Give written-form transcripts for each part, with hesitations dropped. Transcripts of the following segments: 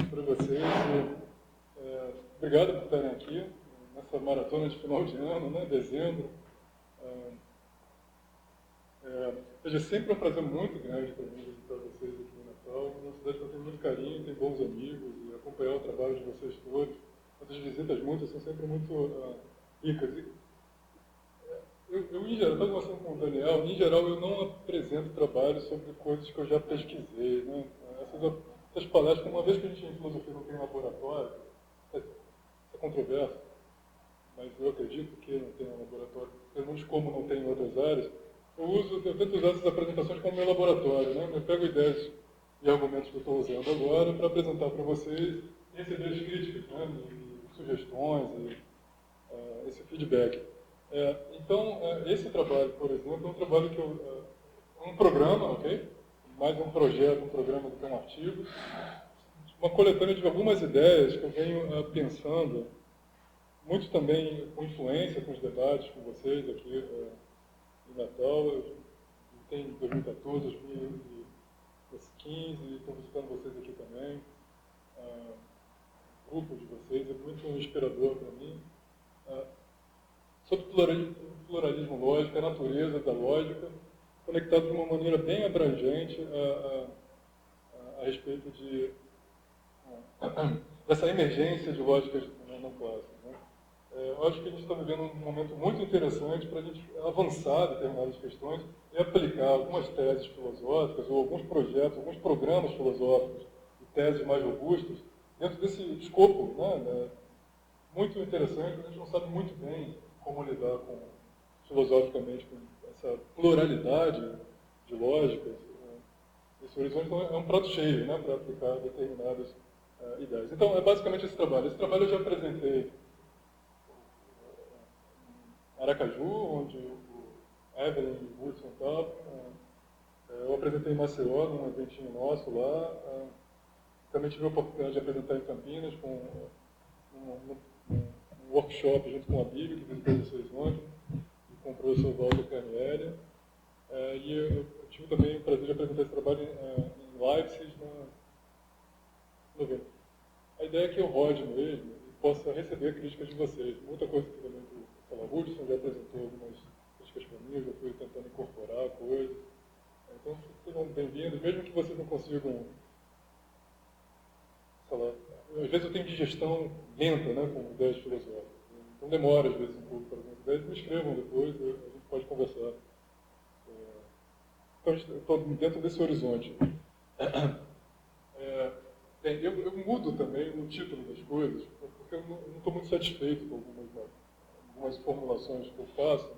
para vocês. Obrigado por estarem aqui nessa maratona de final de ano, né, dezembro. É sempre um prazer muito grande para mim visitar vocês aqui no Natal. Uma cidade que eu tenho muito carinho, tenho bons amigos e acompanhar o trabalho de vocês todos. Essas visitas muitas são sempre muito ricas. Em geral, estava conversando com o Daniel, em geral eu não apresento trabalhos sobre coisas que eu já pesquisei, né? Essas palestras, uma vez que a gente em filosofia não tem laboratório, é controverso, mas eu acredito que não tem um laboratório, pelo menos como não tem em outras áreas, eu tento usar essas apresentações como meu laboratório, né? Eu pego ideias e argumentos que eu estou usando agora para apresentar para vocês e receber as críticas, né? E sugestões, e esse feedback. Então, esse trabalho, por exemplo, é um trabalho que um programa, ok? Mais um projeto, um programa do que um artigo, uma coletânea de algumas ideias que eu venho pensando, muito também com influência com os debates com vocês aqui em Natal. Tem 2014, 2015, estou visitando vocês aqui também. O grupo de vocês é muito inspirador para mim. Sobre pluralismo lógico, a natureza da lógica, conectado de uma maneira bem abrangente a respeito dessa emergência de lógicas não clássicas. Né? Eu acho que a gente está vivendo um momento muito interessante para a gente avançar determinadas questões e aplicar algumas teses filosóficas ou alguns projetos, alguns programas filosóficos e teses mais robustas dentro desse escopo, né, muito interessante. A gente não sabe muito bem como lidar filosoficamente com essa pluralidade de lógicas. Esse horizonte então, é um prato cheio, né, para aplicar determinadas ideias. Então, é basicamente esse trabalho. Esse trabalho eu já apresentei em Aracaju, onde o Evelyn e o Hudson estavam. Eu apresentei em Maceió, num eventinho nosso lá. Também tive a oportunidade de apresentar em Campinas, com um workshop junto com a Bíblia, que visitou vocês ontem, e com o professor Walter Carnieri. E eu tive também o prazer de apresentar esse trabalho em Leipzig, no novembro. A ideia é que eu rode mesmo e possa receber críticas de vocês. Muita coisa que também o Hudson já apresentou algumas críticas para mim, eu já fui tentando incorporar coisas. Então, sejam bem-vindos, mesmo que vocês não consigam, sei lá, às vezes eu tenho digestão lenta, né, com ideias filosóficas. Então demora, às vezes, um pouco para algumas ideias. Me escrevam depois, a gente pode conversar. Então, estou dentro desse horizonte. Eu mudo também o título das coisas, porque eu não estou muito satisfeito com algumas formulações que eu faço,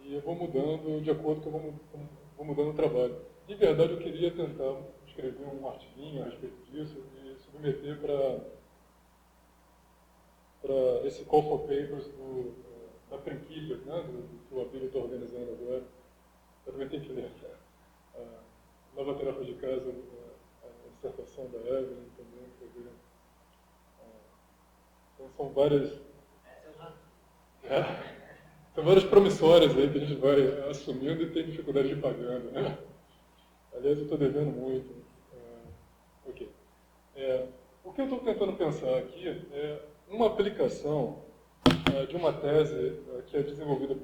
e eu vou mudando de acordo com que eu vou mudando o trabalho. De verdade, eu queria tentar escrever um artiguinho a respeito disso e submeter para esse call for papers da Principia, né, que o Abílio está organizando agora. Eu também tenho que ler a nova tarefa de casa, a dissertação da Evelyn também, quer dizer, então são várias promissórias aí que a gente vai assumindo e tem dificuldade de ir pagando, né? Aliás, eu estou devendo muito. Ok. O que eu estou tentando pensar aqui é uma aplicação de uma tese que é desenvolvida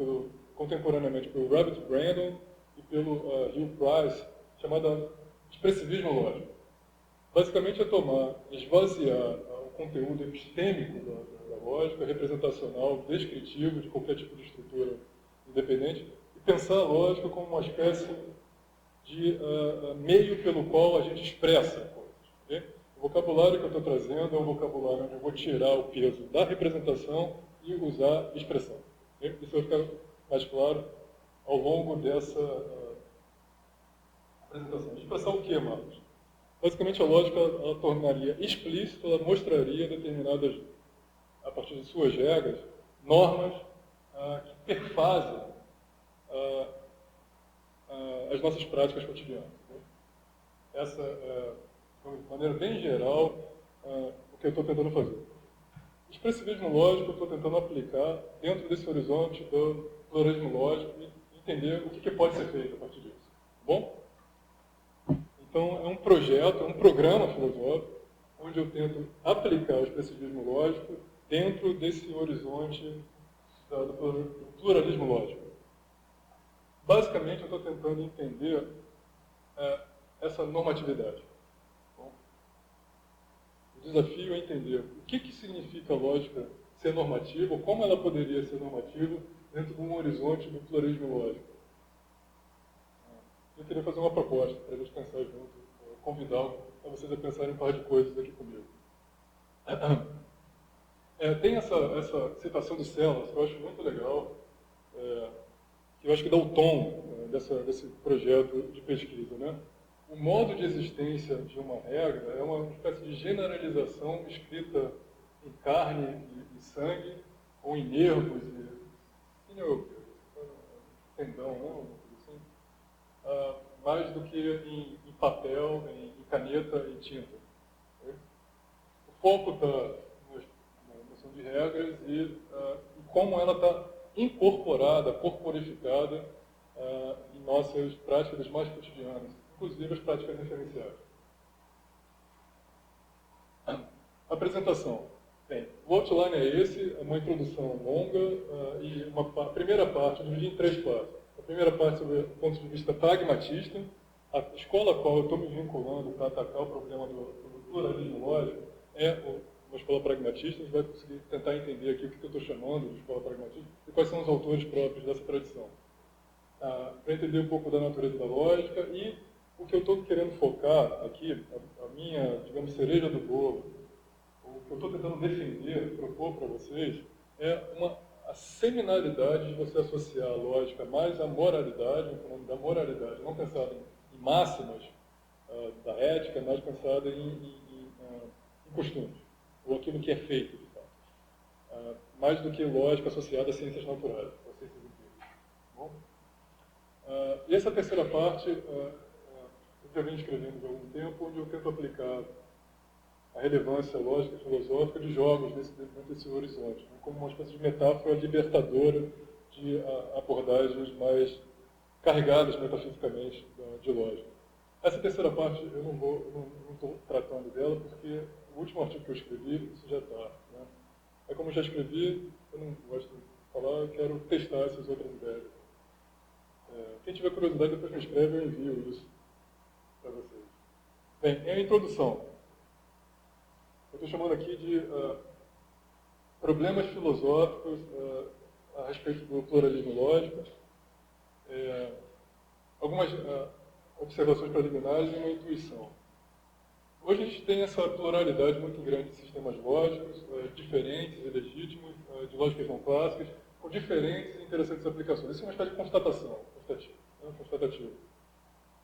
contemporaneamente pelo Robert Brandon e pelo Hugh Price, chamada expressivismo lógico. Basicamente é esvaziar o conteúdo epistêmico da lógica, representacional, descritivo de qualquer tipo de estrutura independente, e pensar a lógica como uma espécie de meio pelo qual a gente expressa coisas. Okay? O vocabulário que eu estou trazendo é um vocabulário onde eu vou tirar o peso da representação e usar expressão. Okay? Isso vai ficar mais claro ao longo dessa apresentação. Expressar o que, Marcos? Basicamente, a lógica ela tornaria explícito, ela mostraria determinadas, a partir de suas regras, normas que perfazem as nossas práticas cotidianas. Né? Essa é, de maneira bem geral, o que eu estou tentando fazer. Expressivismo lógico eu estou tentando aplicar dentro desse horizonte do pluralismo lógico e entender o que pode ser feito a partir disso. Tá bom? Então, é um projeto, é um programa filosófico, onde eu tento aplicar o expressivismo lógico dentro desse horizonte do pluralismo lógico. Basicamente, eu estou tentando entender essa normatividade. Bom, o desafio é entender o que significa a lógica ser normativa, ou como ela poderia ser normativa dentro de um horizonte do pluralismo lógico. Eu queria fazer uma proposta para a gente pensar junto, convidar vocês a pensarem um par de coisas aqui comigo. Tem essa citação de Celas, que eu acho muito legal, que eu acho que dá o tom desse projeto de pesquisa, né? O modo de existência de uma regra é uma espécie de generalização escrita em carne e sangue, ou em nervos tendão, não? Mais do que em papel, em caneta e tinta. O foco está na noção de regras e como ela está incorporada, corporificada em nossas práticas mais cotidianas, inclusive as práticas referenciais. Apresentação. Bem, o outline é esse, é uma introdução longa e a primeira parte, eu dividi em 3 partes. A primeira parte sobre o ponto de vista pragmatista, a escola a qual eu estou me vinculando para atacar o problema do pluralismo lógico é uma escola pragmatista. A gente vai conseguir tentar entender aqui o que eu estou chamando de escola pragmatista e quais são os autores próprios dessa tradição. Para entender um pouco da natureza da lógica e o que eu estou querendo focar aqui, a minha, digamos, cereja do bolo, o que eu estou tentando defender, propor para vocês, é a seminalidade de você associar a lógica mais à moralidade, o fenômeno da moralidade, não pensada em máximas da ética, mas pensada em costumes, ou aquilo que é feito, de fato. Mais do que lógica associada às ciências naturais, às ciências empíricas. Bom? E essa terceira parte, eu já venho escrevendo há algum tempo, onde eu tento aplicar a relevância lógica e filosófica de jogos desse horizonte, né, como uma espécie de metáfora libertadora de abordagens mais carregadas metafisicamente de lógica. Essa terceira parte eu não estou tratando dela, porque o último artigo que eu escrevi, isso já está. Né? Como eu já escrevi, eu não gosto de falar, eu quero testar essas outras ideias. Quem tiver curiosidade, depois me escreve, eu envio isso para vocês. Bem, em a introdução. Eu estou chamando aqui de problemas filosóficos a respeito do pluralismo lógico, algumas observações preliminares e uma intuição. Hoje a gente tem essa pluralidade muito grande de sistemas lógicos, diferentes e legítimos, de lógicas não clássicas, com diferentes e interessantes aplicações. Isso é uma espécie de constatação, constatativa.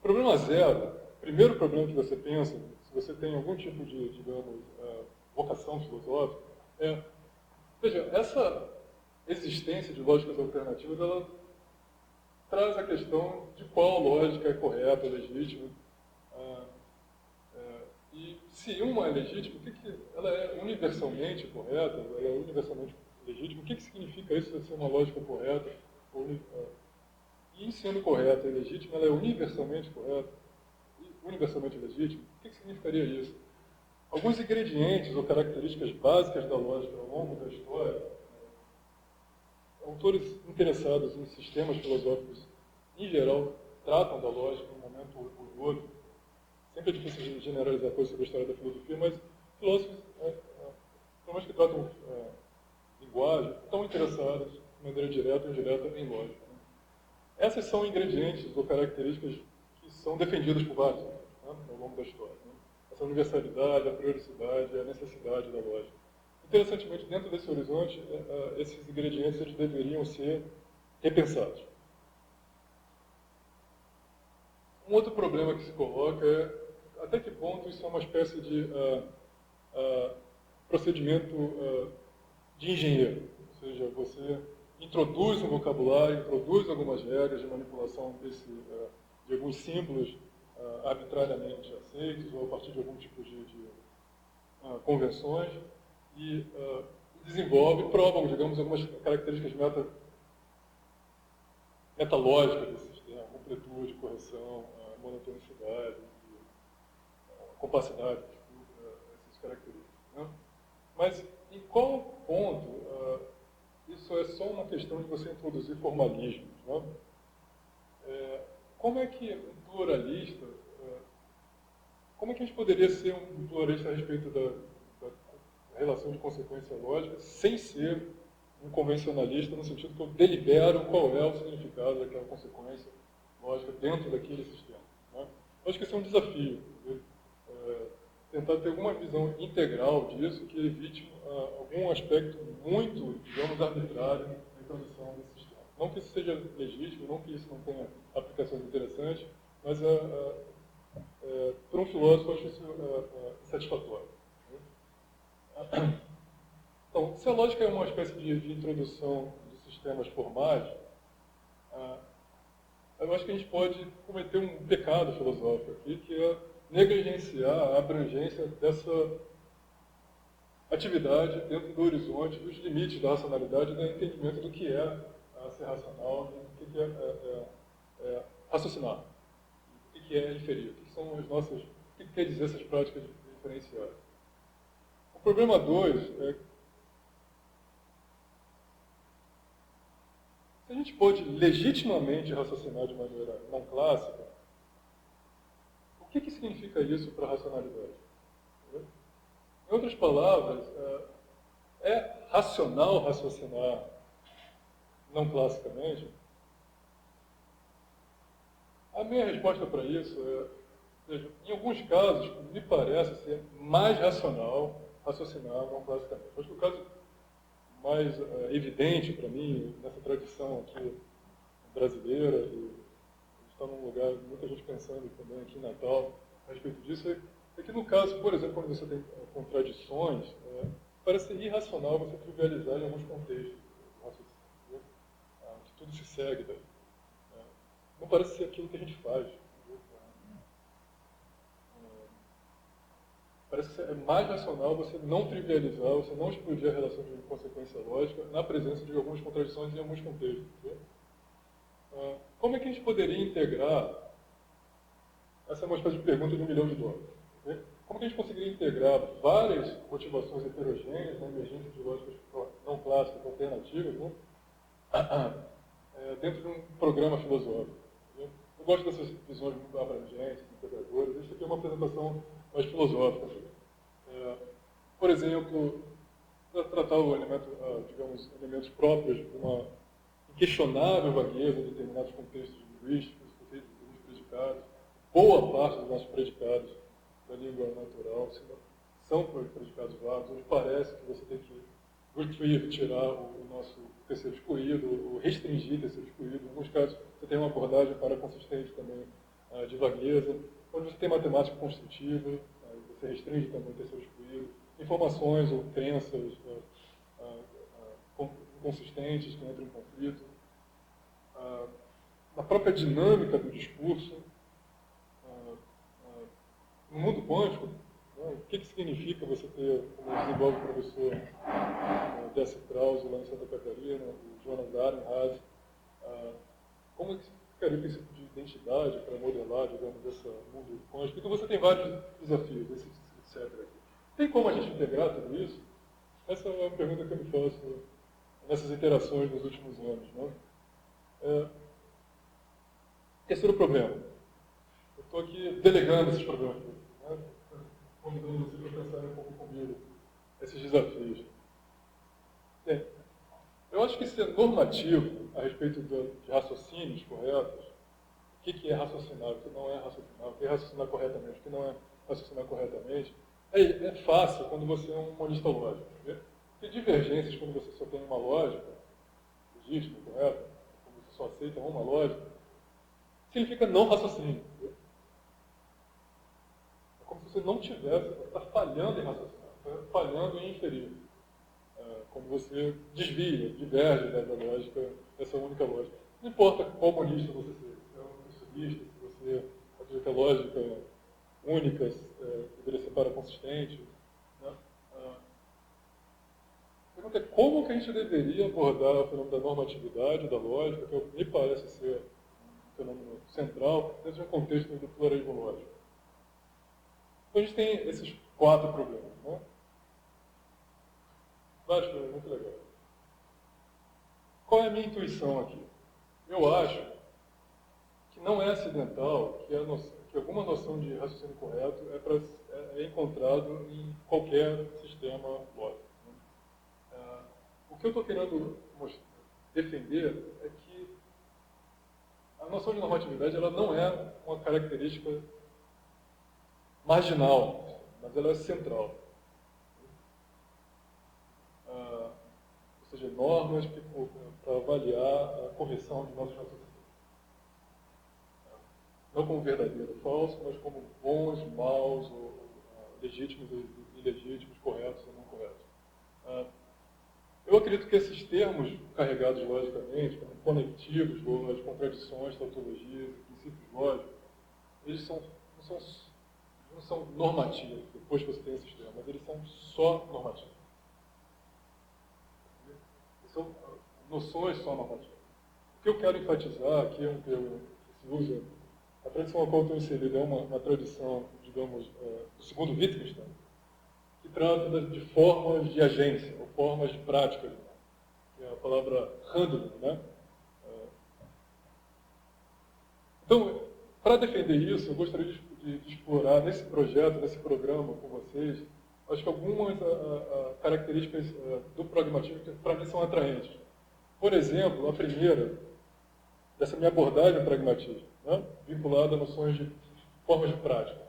Problema zero, primeiro problema que você pensa, se você tem algum tipo de, digamos, vocação filosófica, veja, essa existência de lógicas alternativas, ela traz a questão de qual lógica é correta, legítima, e se uma é legítima, ela é universalmente correta, ela é universalmente legítima, o que significa isso ser uma lógica correta? E sendo correta e legítima, ela é universalmente correta, universalmente legítima, o que significaria isso? Alguns ingredientes ou características básicas da lógica ao longo da história, autores interessados em sistemas filosóficos, em geral, tratam da lógica em um momento ou no outro. Sempre é difícil generalizar coisas sobre a história da filosofia, mas filósofos, pelo menos que tratam linguagem, estão interessados, de maneira direta ou indireta, em lógica. Né? Essas são ingredientes ou características que são defendidas por vários ao longo da história. Né? Essa universalidade, a periodicidade, a necessidade da lógica. Interessantemente, dentro desse horizonte, esses ingredientes eles deveriam ser repensados. Um outro problema que se coloca é até que ponto isso é uma espécie de procedimento de engenheiro. Ou seja, você introduz um vocabulário, introduz algumas regras de manipulação de alguns símbolos arbitrariamente aceitos ou a partir de algum tipo de convenções e desenvolve, prova, digamos, algumas características metalógicas desse sistema, completude, correção, monotonicidade, compacidade, características. Né? Mas em qual ponto isso é só uma questão de você introduzir formalismos? Né? Como é que um pluralista, como é que a gente poderia ser um pluralista a respeito da relação de consequência lógica sem ser um convencionalista no sentido que eu delibero qual é o significado daquela consequência lógica dentro daquele sistema? Né? Eu acho que esse é um desafio. Tentar ter alguma visão integral disso que evite algum aspecto muito, digamos, arbitrário na introdução desse sistema. Não que isso seja legítimo, não que isso não tenha aplicações interessantes, mas para um filósofo eu acho isso satisfatório. Então, se a lógica é uma espécie de introdução de sistemas formais, eu acho que a gente pode cometer um pecado filosófico aqui, que é negligenciar a abrangência dessa atividade dentro do horizonte, dos limites da racionalidade e do entendimento do que é ser racional, do que é raciocinar, o que é inferir, o que são as nossas, o que quer dizer essas práticas diferenciais. O problema 2 é se a gente pode legitimamente raciocinar de maneira não clássica, o que significa isso para a racionalidade? Em outras palavras, é racional raciocinar não classicamente? A minha resposta para isso veja, em alguns casos, me parece ser mais racional raciocinar não classicamente. Acho que o caso mais evidente para mim, nessa tradição aqui brasileira, e está num lugar, muita gente pensando também aqui em Natal a respeito disso, é que no caso, por exemplo, quando você tem contradições, parece ser irracional você trivializar em alguns contextos do raciocínio, que tudo se segue daí. Não parece ser aquilo que a gente faz. Parece que é mais racional você não trivializar, você não explodir a relação de consequência lógica na presença de algumas contradições em alguns contextos. Como é que a gente poderia integrar, essa é uma espécie de pergunta de $1 milhão, como que a gente conseguiria integrar várias motivações heterogêneas, emergentes de lógicas não clássicas, alternativas, dentro de um programa filosófico? Eu gosto dessas visões muito abrangentes, integradoras. Isso aqui é uma apresentação mais filosófica. Por exemplo, para tratar o elemento, digamos, elementos próprios de uma inquestionável vagueza em determinados contextos linguísticos, dos predicados, boa parte dos nossos predicados da língua natural são predicados vagos, onde parece que você tem que retrieve, tirar o nosso terceiro excluído, ou restringir terceiro excluído. Em alguns casos, você tem uma abordagem para consistente também de vagueza, onde você tem matemática construtiva, você restringe também o terceiro excluído, informações ou crenças inconsistentes que entram em conflito. Na própria dinâmica do discurso, no mundo quântico, o que significa você ter, como desenvolve o professor Jesse Krause lá em Santa Catarina, o Jonas Arenhas, como é que ficaria o princípio de identidade para modelar, digamos, esse mundo quântico? Então você tem vários desafios, etc. Tem como a gente integrar tudo isso? Essa é uma pergunta que eu me faço nessas interações nos últimos anos. Terceiro problema. Eu estou aqui delegando esses problemas, convidando vocês para pensarem um pouco comigo esses desafios. Bem, eu acho que ser normativo a respeito de raciocínios corretos, o que é raciocinar, o que não é raciocinar, o que é raciocinar corretamente, o que não é raciocinar corretamente, é fácil quando você é um monista lógico. Tem divergências quando você só tem uma lógica, legítima, correta, quando você só aceita uma lógica, significa não raciocínio. É como se você não tivesse, você está falhando em raciocinar, está falhando em inferir. Como você desvia, diverge da lógica, dessa única lógica. Não importa qual monista você seja, se é um construtivista, se você acredita que a lógica única deveria ser para-consistente. Né? A pergunta é como que a gente deveria abordar o fenômeno da normatividade, da lógica, que me parece ser um fenômeno central dentro de um contexto do pluralismo lógico. Então a gente tem esses 4 problemas. Né? Vários problemas, muito legal. Qual é a minha intuição aqui? Eu acho que não é acidental que alguma noção de raciocínio correto é encontrado em qualquer sistema lógico. Né? O que eu estou querendo defender é que a noção de normatividade ela não é uma característica marginal, mas ela é central. Ou seja, normas para avaliar a correção de nossos raciocínios. Não como verdadeiro ou falso, mas como bons, maus, ou legítimos e ilegítimos, corretos ou não corretos. Eu acredito que esses termos carregados logicamente, como conectivos, lógicos, contradições, tautologias, princípios lógicos, eles não são normativos, depois que você tem esses termos, mas eles são só normativos. São noções só normativas. O que eu quero enfatizar aqui, se usa, a tradição a qual eu estou inserido é uma tradição, digamos, do segundo Wittgenstein, que trata de formas de agência, ou formas de prática, que é a palavra handling, né? Então, para defender isso, eu gostaria de explorar nesse projeto, nesse programa com vocês, acho que algumas características do pragmatismo que para mim são atraentes. Por exemplo, a primeira, dessa minha abordagem ao pragmatismo, né? Vinculada a noções de formas de prática.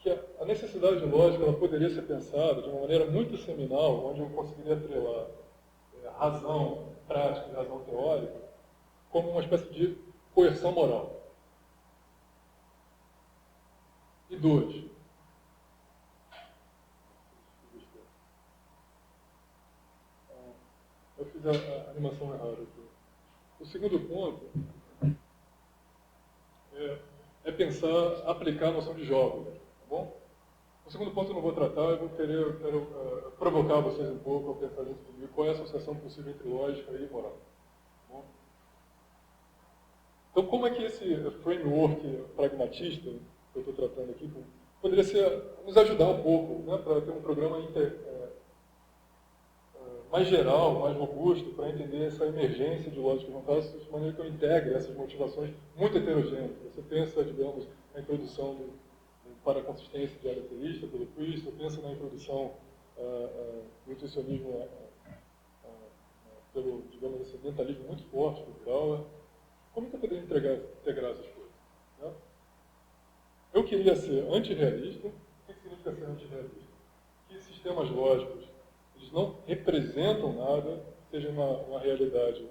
Que a necessidade lógica ela poderia ser pensada de uma maneira muito seminal, onde eu conseguiria atrelar razão prática e razão teórica como uma espécie de coerção moral. E 2. Eu fiz a animação errada aqui. O segundo ponto é pensar, aplicar a noção de jogos. Tá bom? O segundo ponto eu não vou tratar, eu quero provocar vocês um pouco a pensar junto comigo qual é a associação possível entre lógica e moral. Tá bom? Então, como é que esse framework pragmatista que eu estou tratando aqui poderia nos ajudar um pouco, né, para ter um programa mais geral, mais robusto, para entender essa emergência de lógica de vontade, de maneira que eu integre essas motivações muito heterogêneas. Você pensa, digamos, na introdução para a consistência de área teísta, pelo Christ, você pensa na introdução do intuicionismo pelo, digamos assim, mentalismo muito forte do Grauer. Como que eu poderia integrar essas coisas? Né? Eu queria ser antirrealista. O que significa ser antirrealista? Que sistemas lógicos eles não representam nada, seja uma realidade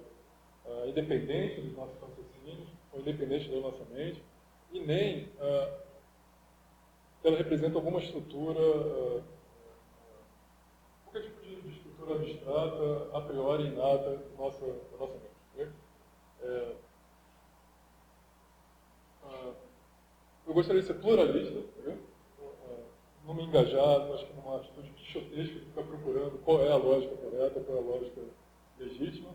independente dos nossos raciocínios, ou independente da nossa mente, e nem ela representa alguma estrutura, qualquer tipo de estrutura abstrata, a priori inata da nossa mente. Eu gostaria de ser pluralista, não me engajar, acho que numa atitude quixotesca, de ficar procurando qual é a lógica correta, qual é a lógica legítima.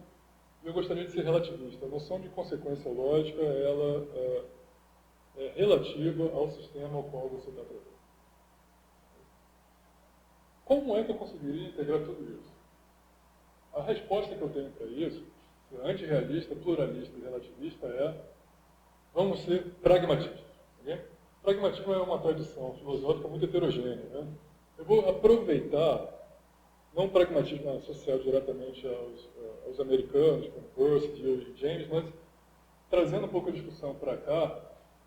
E eu gostaria de ser relativista. A noção de consequência lógica, ela é relativa ao sistema ao qual você está tratando. Como é que eu conseguiria integrar tudo isso? A resposta que eu tenho para isso, antirrealista, pluralista e relativista, vamos ser pragmatistas. Okay? Pragmatismo é uma tradição filosófica muito heterogênea. Né? Eu vou aproveitar, não o pragmatismo associado diretamente aos americanos, como Peirce, Dewey e James, mas trazendo um pouco a discussão para cá,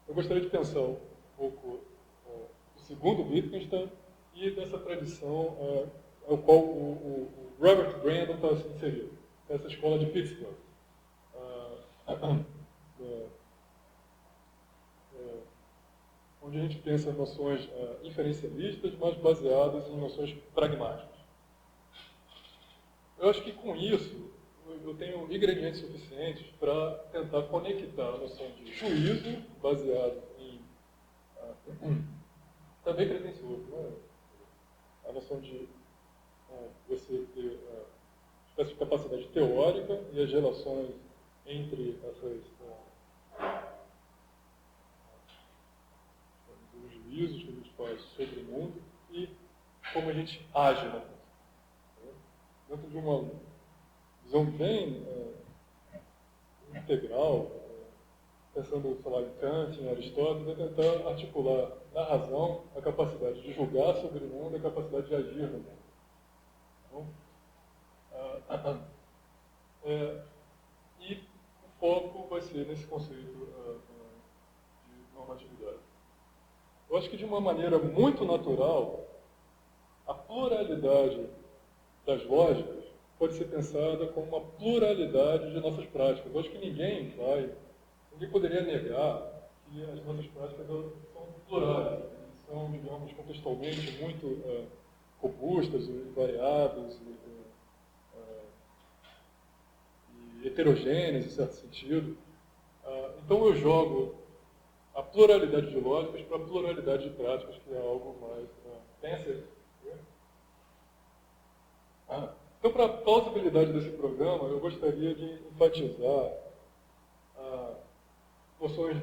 eu gostaria de pensar um pouco o segundo Wittgenstein e dessa tradição ao qual o Robert Brandon está inserido, essa escola de Pittsburgh. Onde a gente pensa em noções inferencialistas, mas baseadas em noções pragmáticas. Eu acho que com isso, eu tenho ingredientes suficientes para tentar conectar a noção de juízo, baseado em... também pretencioso, né? A noção de você ter uma espécie de capacidade teórica e as relações entre os juízos que a gente faz sobre o mundo e como a gente age na função. Dentro de uma visão bem integral, pensando, sei lá, em Kant, em Aristóteles, é tentar articular na razão a capacidade de julgar sobre o mundo e a capacidade de agir no mundo. Então, e o foco vai ser nesse conceito de normatividade. Eu acho que de uma maneira muito natural, a pluralidade das lógicas pode ser pensada como uma pluralidade de nossas práticas. Eu acho que ninguém poderia negar que as nossas práticas são plurais, são, digamos, contextualmente muito robustas e variadas e heterogêneas, em certo sentido. Então eu jogo a pluralidade de lógicas para a pluralidade de práticas, que é algo mais... Tem essa... Então, para a plausibilidade desse programa, eu gostaria de enfatizar noções de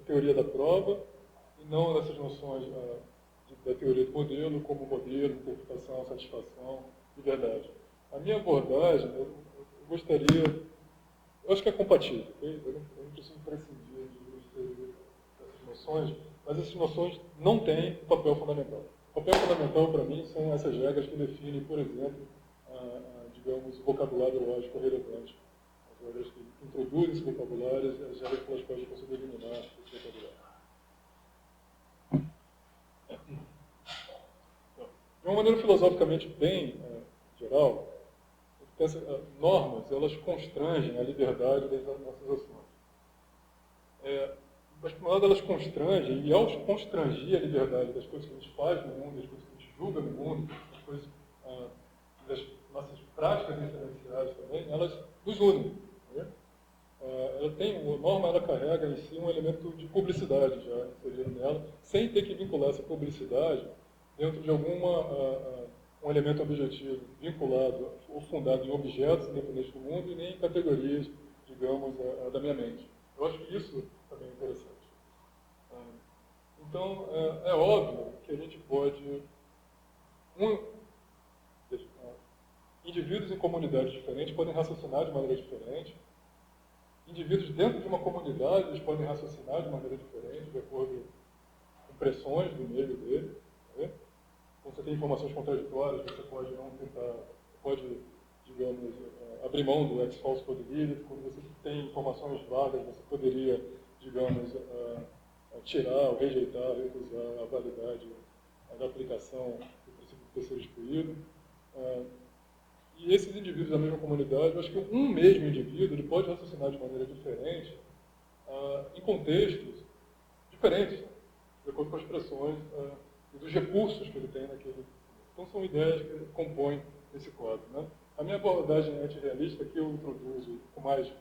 teoria da prova e não essas noções da teoria do modelo, como modelo, interpretação, satisfação e verdade. A minha abordagem, eu gostaria... Eu acho que é compatível, okay? Eu não preciso prescindir dessas noções, mas essas noções não têm o papel fundamental. O papel fundamental, para mim, são essas regras que definem, por exemplo, digamos, o vocabulário lógico relevante. As regras que introduzem esse vocabulário, as regras pelas quais eu consigo eliminar esse vocabulário. Então, de uma maneira filosoficamente bem geral, pensa, normas, elas constrangem a liberdade das nossas ações. Mas, por um lado, elas constrangem, e ao constranger a liberdade das coisas que a gente faz no mundo, das coisas que a gente julga no mundo, das nossas práticas referenciais também, elas nos unem. Né? A norma ela carrega em si um elemento de publicidade já inserido nela, sem ter que vincular essa publicidade dentro de um elemento objetivo vinculado ou fundado em objetos independentes do mundo e nem em categorias, digamos, da minha mente. Eu acho que isso também é interessante. Então, é óbvio que a gente pode... Indivíduos em comunidades diferentes podem raciocinar de maneira diferente. Indivíduos dentro de uma comunidade eles podem raciocinar de maneira diferente, de acordo com pressões do meio dele. Né? Quando você tem informações contraditórias, você pode não tentar, pode, digamos, abrir mão do ex falso code limit. Quando você tem informações vagas, você poderia, digamos, tirar ou rejeitar, recusar a validade da aplicação do princípio do terceiro excluído. E esses indivíduos da mesma comunidade, eu acho que um mesmo indivíduo ele pode raciocinar de maneira diferente em contextos diferentes, de acordo com as pressões e dos recursos que ele tem naquele. Então, são ideias que compõem esse quadro. Né? A minha abordagem antirrealista, que eu introduzo com mais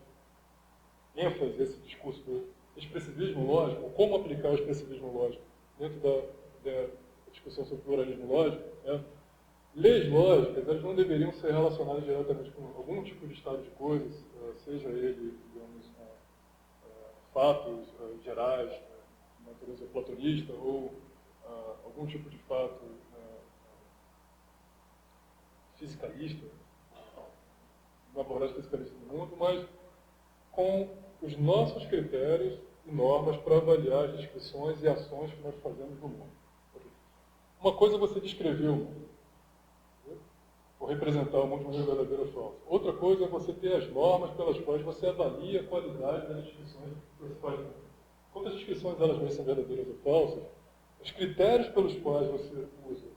ênfase esse discurso do expressivismo lógico, como aplicar o expressivismo lógico dentro da discussão sobre pluralismo lógico, leis lógicas, elas não deveriam ser relacionadas diretamente com algum tipo de estado de coisas, seja ele, digamos, fatos gerais, de natureza platonista, ou algum tipo de fato fisicalista, uma abordagem fisicalista do mundo, mas com os nossos critérios e normas para avaliar as descrições e ações que nós fazemos no mundo. Uma coisa é você descrever o mundo, ou representar o mundo de maneira verdadeira ou falsa. Outra coisa é você ter as normas pelas quais você avalia a qualidade das descrições que você faz no mundo. Quando as descrições elas mesmas são verdadeiras ou falsas, os critérios pelos quais você usa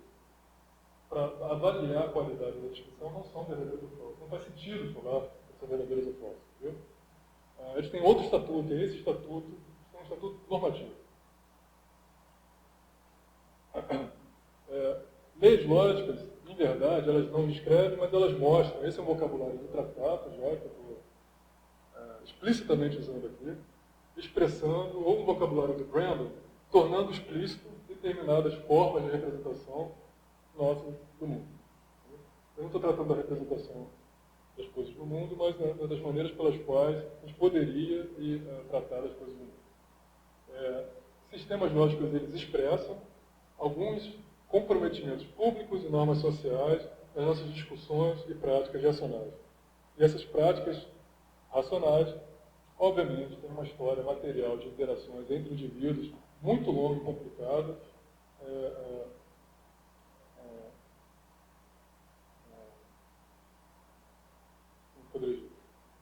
para avaliar a qualidade da descrição não são verdadeiros ou falsos. Não faz sentido falar que são verdadeiras ou falsas. Entendeu? Eles têm outro estatuto, e esse estatuto é um estatuto normativo. Leis lógicas, em verdade, elas não descrevem, mas elas mostram. Esse é um vocabulário do tratado, já que eu estou explicitamente usando aqui, expressando, ou um vocabulário do Brandon, tornando explícito determinadas formas de representação nossas do mundo. Eu não estou tratando da representação das coisas do mundo, mas das maneiras pelas quais a gente poderia tratar as coisas do mundo. Sistemas lógicos, eles expressam, alguns comprometimentos públicos e normas sociais nas nossas discussões e práticas racionais. E essas práticas racionais, obviamente, têm uma história material de interações entre indivíduos muito longa e complicada.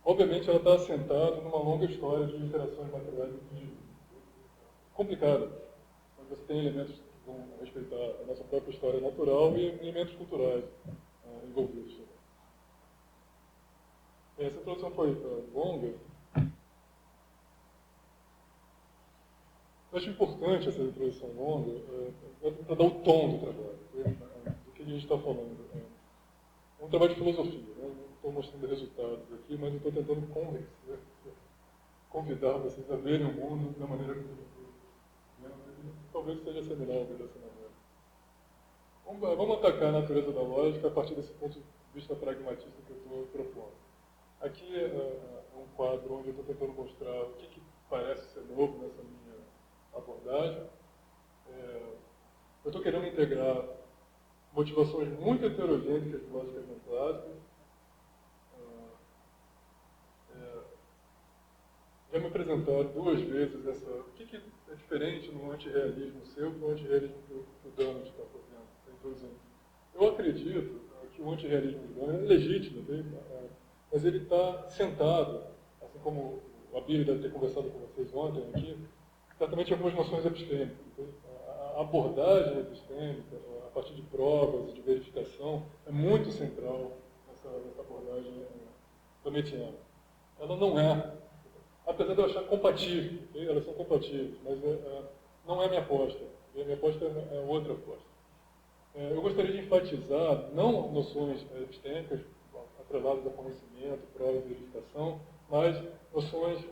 Obviamente, ela está assentada numa longa história de interações materiais entre indivíduos. Complicada, mas você tem elementos que vão respeitar a nossa própria história natural e elementos culturais envolvidos. Essa introdução foi longa. Eu acho importante essa introdução longa para dar o tom do trabalho, do que a gente está falando. É um trabalho de filosofia, né? Não estou mostrando resultados aqui, mas eu estou tentando convidar vocês a verem o mundo da maneira que talvez seja semelhante dessa maneira. Vamos atacar a natureza da lógica a partir desse ponto de vista pragmatista que eu estou propondo. Aqui é um quadro onde eu estou tentando mostrar o que parece ser novo nessa minha abordagem. Eu estou querendo integrar motivações muito heterogêneas de lógicas não clássicas. Já me apresentaram duas vezes o que é diferente no antirrealismo seu para o antirrealismo que o Dante está introduzindo. Eu acredito que o antirrealismo do Dante é legítimo, mas ele está sentado, assim como a Bíblia deve ter conversado com vocês ontem aqui, exatamente em algumas noções epistêmicas. A abordagem epistêmica, a partir de provas e de verificação, é muito central nessa abordagem dometiana. Ela não é, apesar de eu achar compatível, elas são compatíveis, mas não é minha aposta. A minha aposta é outra aposta. Eu gostaria de enfatizar, não noções epistêmicas, atreladas a conhecimento, prova e verificação, mas noções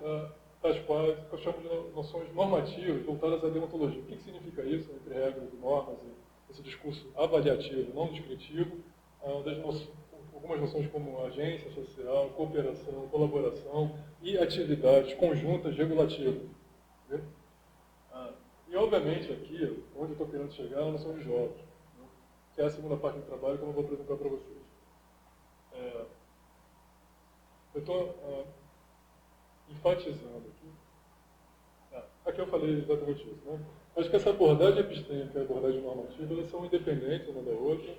tais quais eu chamo de noções normativas, voltadas à deontologia. O que significa isso, entre regras e normas, e esse discurso avaliativo, não descritivo, algumas noções como agência social, cooperação, colaboração e atividades conjuntas regulativas. E, obviamente, aqui, onde eu estou querendo chegar, é a noção de jogos, né, que é a segunda parte do trabalho que eu não vou apresentar para vocês. Eu estou enfatizando aqui. Aqui eu falei exatamente isso. Né? Acho que essa abordagem epistêmica e a abordagem normativa elas são independentes uma da outra,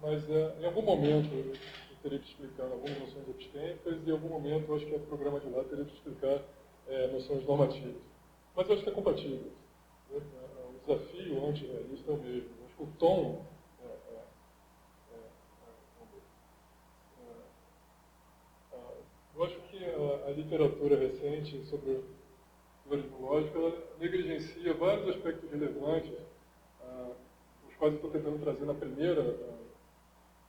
mas em algum momento eu teria que explicar algumas noções epistêmicas e em algum momento eu acho que o programa de lá teria que explicar noções normativas. Mas eu acho que é compatível. Né? O desafio antirrealista é o mesmo. Eu acho que o tom eu acho que a literatura recente sobre o pluralismo lógico ela negligencia vários aspectos relevantes, os quais eu estou tentando trazer na primeira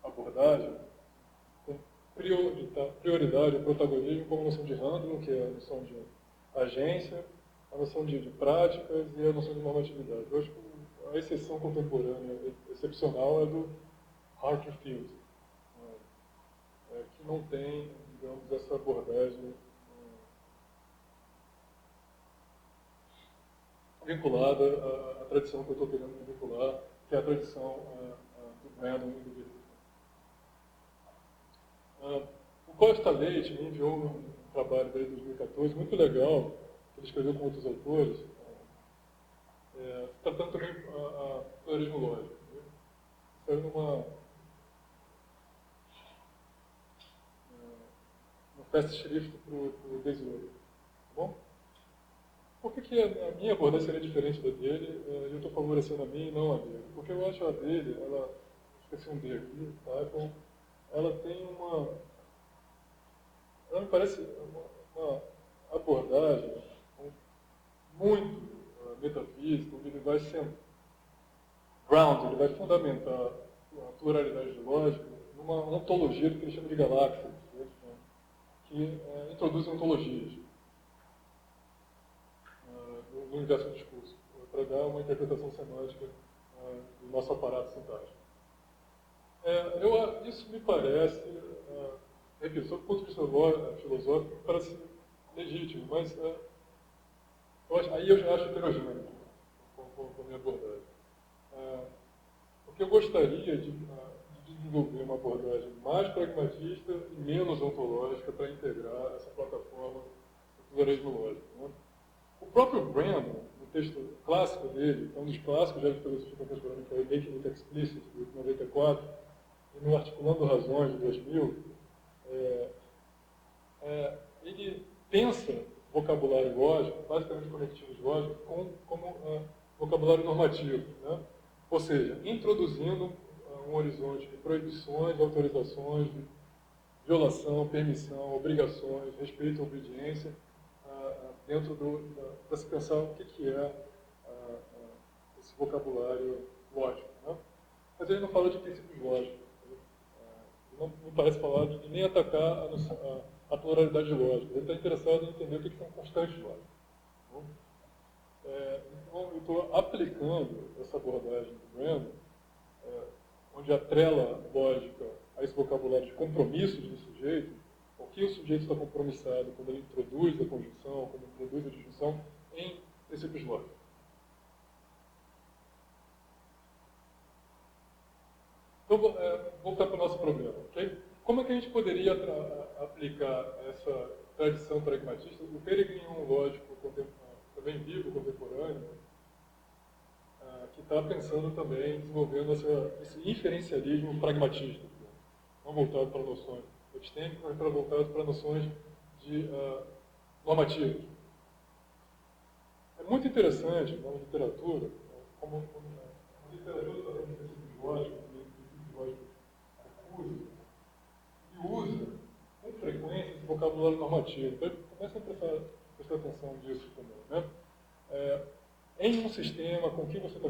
abordagem, com prioridade, o protagonismo como noção de handling, que é a noção de agência, a noção de práticas e a noção de normatividade. Eu acho que a exceção contemporânea excepcional é do Hartfield, que não tem, digamos, essa abordagem vinculada à tradição que eu estou querendo vincular, que é a tradição do Brandon e do Wittgenstein. O Costa Leite me enviou um trabalho dele de 2014, muito legal, que ele escreveu com outros autores, tratando também a pluralismo lógico. Saiu numa Festschrift para o Desure. Tá bom? Por que a minha abordagem seria diferente da dele e eu estou favorecendo a minha e não a dele? Porque eu acho a dele, esqueci um D aqui, tá? Então, ela tem ela me parece uma abordagem muito metafísica, onde ele vai ele vai fundamentar a pluralidade de lógica numa ontologia do que ele chama de galáxias, que introduzem ontologias no universo do discurso, para dar uma interpretação semântica do nosso aparato sintático. Isso me parece, repito, sob o ponto de vista filosófico, parece legítimo, mas aí eu já acho heterogêneo com a minha abordagem. porque eu gostaria de desenvolver uma abordagem mais pragmatista e menos ontológica para integrar essa plataforma do pluralismo lógico. Né? O próprio Brandon, no texto clássico dele, é um dos clássicos já de filosofia contemporânea, que é o Making It Explicit, de 94, e no Articulando Razões, de 2000, ele pensa vocabulário lógico, basicamente conectivos lógicos, como vocabulário normativo. Né? Ou seja, introduzindo um horizonte de proibições, autorizações, de violação, permissão, obrigações, respeito à obediência, dentro para se pensar o que é esse vocabulário lógico. Né? Mas ele não fala de princípios lógicos. Não me parece falar de nem atacar a pluralidade lógica. Ele está interessado em entender o que são constantes lógicas. Então, eu estou aplicando essa abordagem do Brandon, onde atrela lógica a esse vocabulário de compromissos do sujeito, o que o sujeito está compromissado quando ele introduz a conjunção, quando ele introduz a disjunção, em princípios lógicos. Então, voltar para o nosso problema. Okay? Como é que a gente poderia aplicar essa tradição pragmatista, o peregrino lógico também vivo, contemporâneo, que está pensando também, desenvolvendo esse inferencialismo pragmatista, não voltado para noções epistêmicas, mas voltado para noções de normativas. É muito interessante na literatura, como a literatura também de princípios lógicos, e usa com frequência esse vocabulário normativo. Então, comece a prestar atenção nisso também. Né? Em um sistema com que você está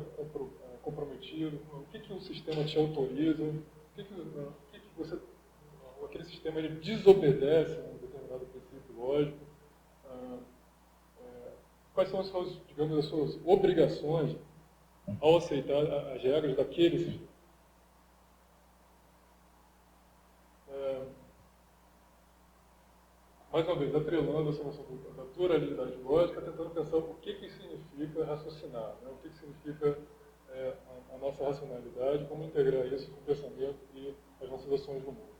comprometido, o que o sistema te autoriza, aquele sistema ele desobedece a um determinado princípio lógico, quais são as suas obrigações ao aceitar as regras daquele sistema. Mais uma vez, atrelando essa noção da pluralidade lógica, tentando pensar o que significa raciocinar, né? O que significa a nossa racionalidade, como integrar isso com o pensamento e as nossas ações no mundo.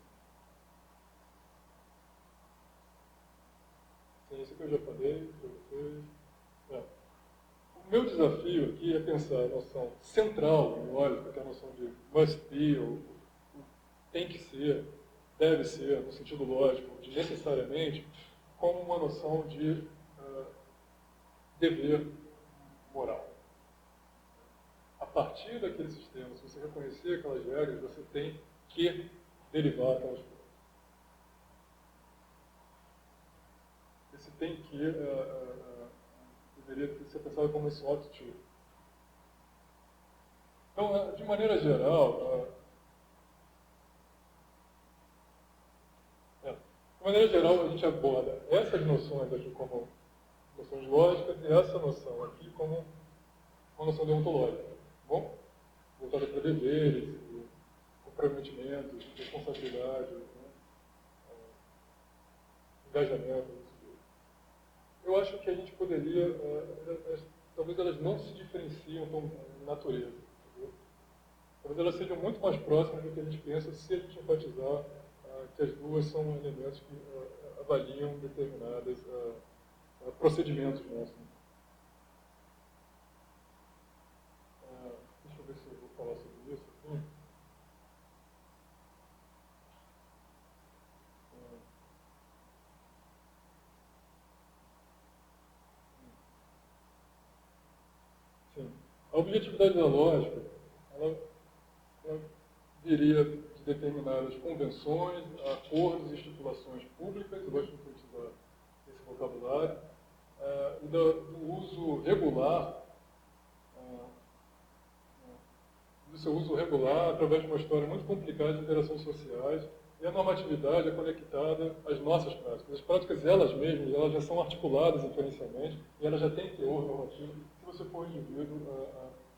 Sim, isso que eu já falei para vocês. O meu desafio aqui é pensar a noção central em lógica, que é a noção de must be, ou tem que ser, deve ser, no sentido lógico, de necessariamente, como uma noção de dever moral. A partir daquele sistema, se você reconhecer aquelas regras, você tem que derivar aquelas coisas. Esse tem que deveria ser pensado como esse ought to. Então, de maneira geral, a gente aborda essas noções aqui como noções lógicas e essa noção aqui como uma noção deontológica. Tá bom? Voltada para deveres, comprometimentos, responsabilidade, né? Engajamento. Eu acho que a gente poderia, talvez elas não se diferenciam tão em natureza. Entendeu? Talvez elas sejam muito mais próximas do que a gente pensa se a gente enfatizar que as duas são elementos que avaliam determinados procedimentos nossos. Deixa eu ver se eu vou falar sobre isso aqui. Sim. A objetividade da lógica, ela viria de determinadas convenções, acordos e estipulações públicas, eu gosto de utilizar esse vocabulário, e do uso regular, do seu uso regular através de uma história muito complicada de interações sociais, e a normatividade é conectada às nossas práticas. As práticas, elas mesmas, elas já são articuladas inferencialmente, e elas já têm teor normativo se você for indivíduo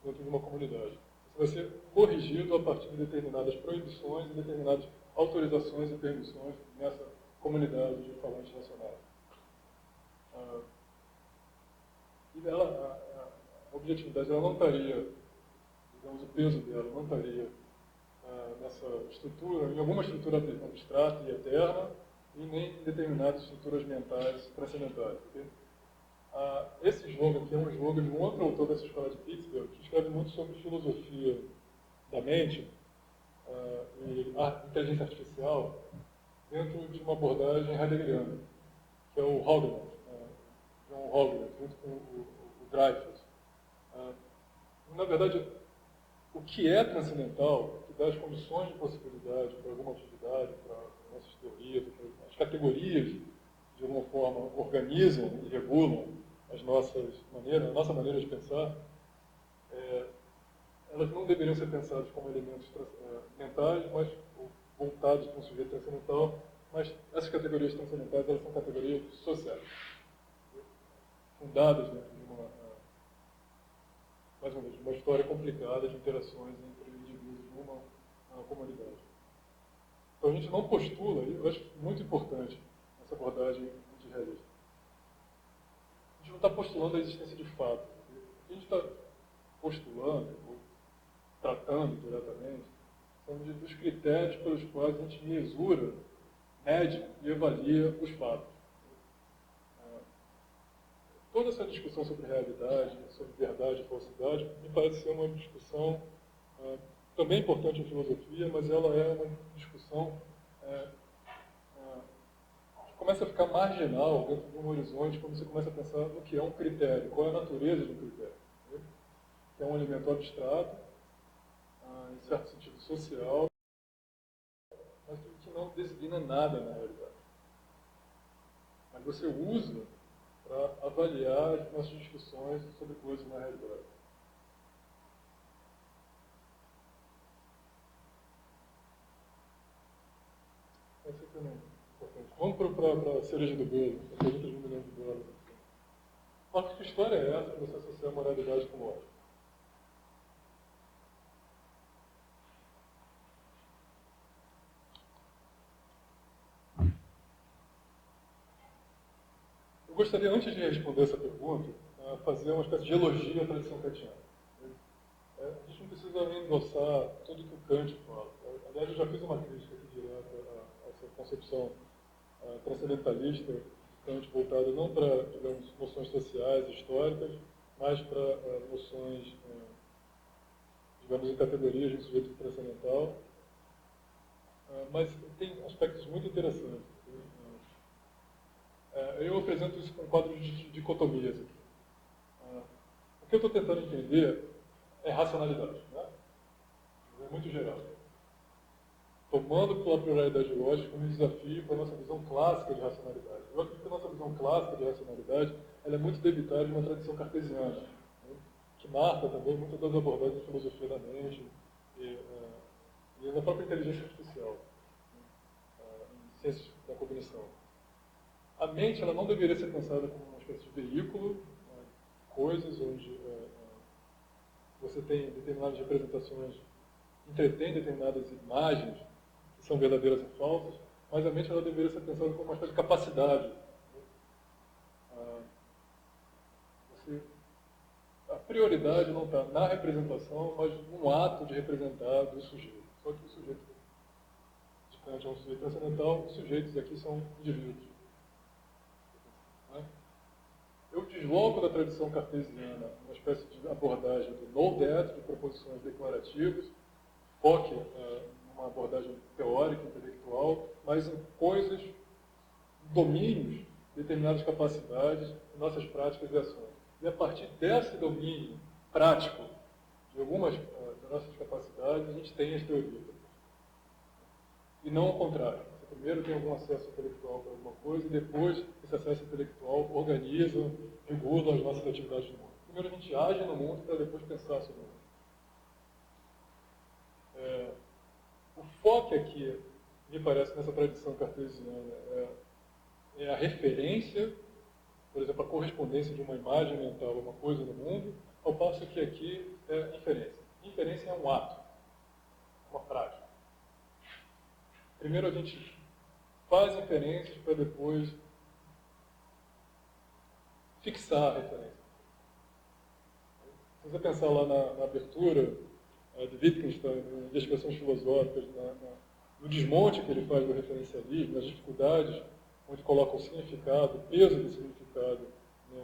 dentro de uma comunidade. Você vai ser corrigido a partir de determinadas proibições e determinadas autorizações e permissões nessa comunidade de falantes nacionais. E a objetividade ela não estaria, digamos, o peso dela não estaria nessa estrutura, em alguma estrutura abstrata e eterna, e nem em determinadas estruturas mentais transcendentais. Okay? Esse slogan aqui é um slogan de um outro autor dessa escola de Pittsburgh, que escreve muito sobre filosofia da mente e a inteligência artificial dentro de uma abordagem heideggeriana, que é o Hogwarts, John Hogwarts, junto com o Dreyfus. Na verdade, o que é transcendental, que dá as condições de possibilidade para alguma atividade, para nossas teorias, as categorias, de alguma forma, organizam e regulam as nossas maneiras, a nossa maneira de pensar, elas não deveriam ser pensadas como elementos mentais, mas voltados para um sujeito transcendental, mas essas categorias transcendentais, elas são categorias sociais, fundadas dentro de mais ou menos, uma história complicada de interações entre indivíduos numa comunidade. Então a gente não postula, e eu acho muito importante essa abordagem antirrealista. A gente não está postulando a existência de fato. O que a gente está postulando, ou tratando diretamente, são dos critérios pelos quais a gente mesura, mede e avalia os fatos. Toda essa discussão sobre realidade, sobre verdade e falsidade, me parece ser uma discussão também importante em filosofia, mas ela é uma discussão que começa a ficar marginal dentro de um horizonte quando você começa a pensar no que é um critério, qual é a natureza de um critério. Que é um elemento abstrato, em certo sentido social, mas que não designa nada na realidade. Mas você usa para avaliar as nossas discussões sobre coisas na realidade. Essa aqui é importante. Vamos para a cereja do bolo, a pergunta de $1 milhão. Marcos, que história é essa que você associa a moralidade com lógica? Eu gostaria, antes de responder essa pergunta, fazer uma espécie de elogio à tradição kantiana. A gente não precisa endossar tudo que o Kant fala. Aliás, eu já fiz uma crítica aqui direta a essa concepção transcendentalista do Kant voltada não para, digamos, noções sociais, históricas, mas para noções, digamos, em categorias de um sujeito transcendental. Mas tem aspectos muito interessantes. Eu apresento isso com um quadro de dicotomias aqui. O que eu estou tentando entender é racionalidade, né? É muito geral. Tomando pela pluralidade lógica como desafio para a nossa visão clássica de racionalidade. Eu acredito que a nossa visão clássica de racionalidade ela é muito debitada de uma tradição cartesiana, né? Que marca também muitas das abordagens de filosofia da mente e da própria inteligência artificial, em ciências da cognição. A mente ela não deveria ser pensada como uma espécie de veículo, coisas onde você tem determinadas representações, entretém determinadas imagens que são verdadeiras e falsas, mas a mente ela deveria ser pensada como uma espécie de capacidade. A prioridade não está na representação, mas no ato de representar do sujeito. Só que o sujeito de Kant é um sujeito transcendental, os sujeitos aqui são indivíduos. Eu desloco da tradição cartesiana uma espécie de abordagem do know that, de proposições declarativas, foque numa abordagem teórica, intelectual, mas em coisas, domínios, determinadas capacidades, nossas práticas e ações. E a partir desse domínio prático de algumas das nossas capacidades, a gente tem as teorias. E não ao contrário. Você primeiro tem algum acesso intelectual para alguma coisa e depois esse acesso intelectual organiza, regula as nossas atividades no mundo. Primeiro a gente age no mundo para depois pensar sobre o mundo. O foco aqui, me parece, nessa tradição cartesiana é a referência, por exemplo, a correspondência de uma imagem mental a uma coisa no mundo, ao passo que aqui é inferência. Inferência é um ato, uma prática. Primeiro a gente faz inferências para depois fixar a referência. Se você pensar lá na abertura de Wittgenstein, investigações filosóficas, no desmonte que ele faz do referencialismo, nas dificuldades onde coloca o significado, o peso do significado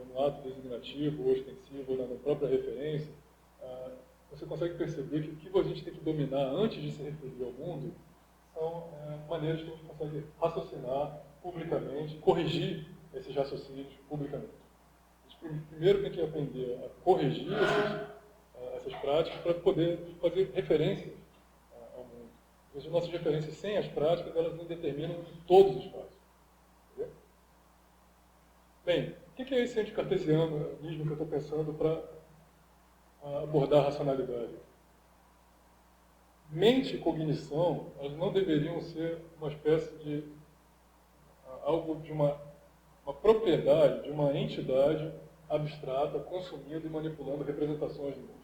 no ato designativo, ou extensivo, ou na própria referência, você consegue perceber que o que a gente tem que dominar antes de se referir ao mundo são maneiras que a gente consegue raciocinar publicamente, corrigir esses raciocínios publicamente. A gente primeiro tem que aprender a corrigir essas práticas para poder fazer referências ao mundo. As nossas referências sem as práticas, elas não determinam todos os fatos. Entendeu? Bem, o que é esse anticartesianismo que eu estou pensando para abordar a racionalidade? Mente e cognição, elas não deveriam ser uma espécie de algo de uma propriedade, de uma entidade abstrata, consumindo e manipulando representações do mundo.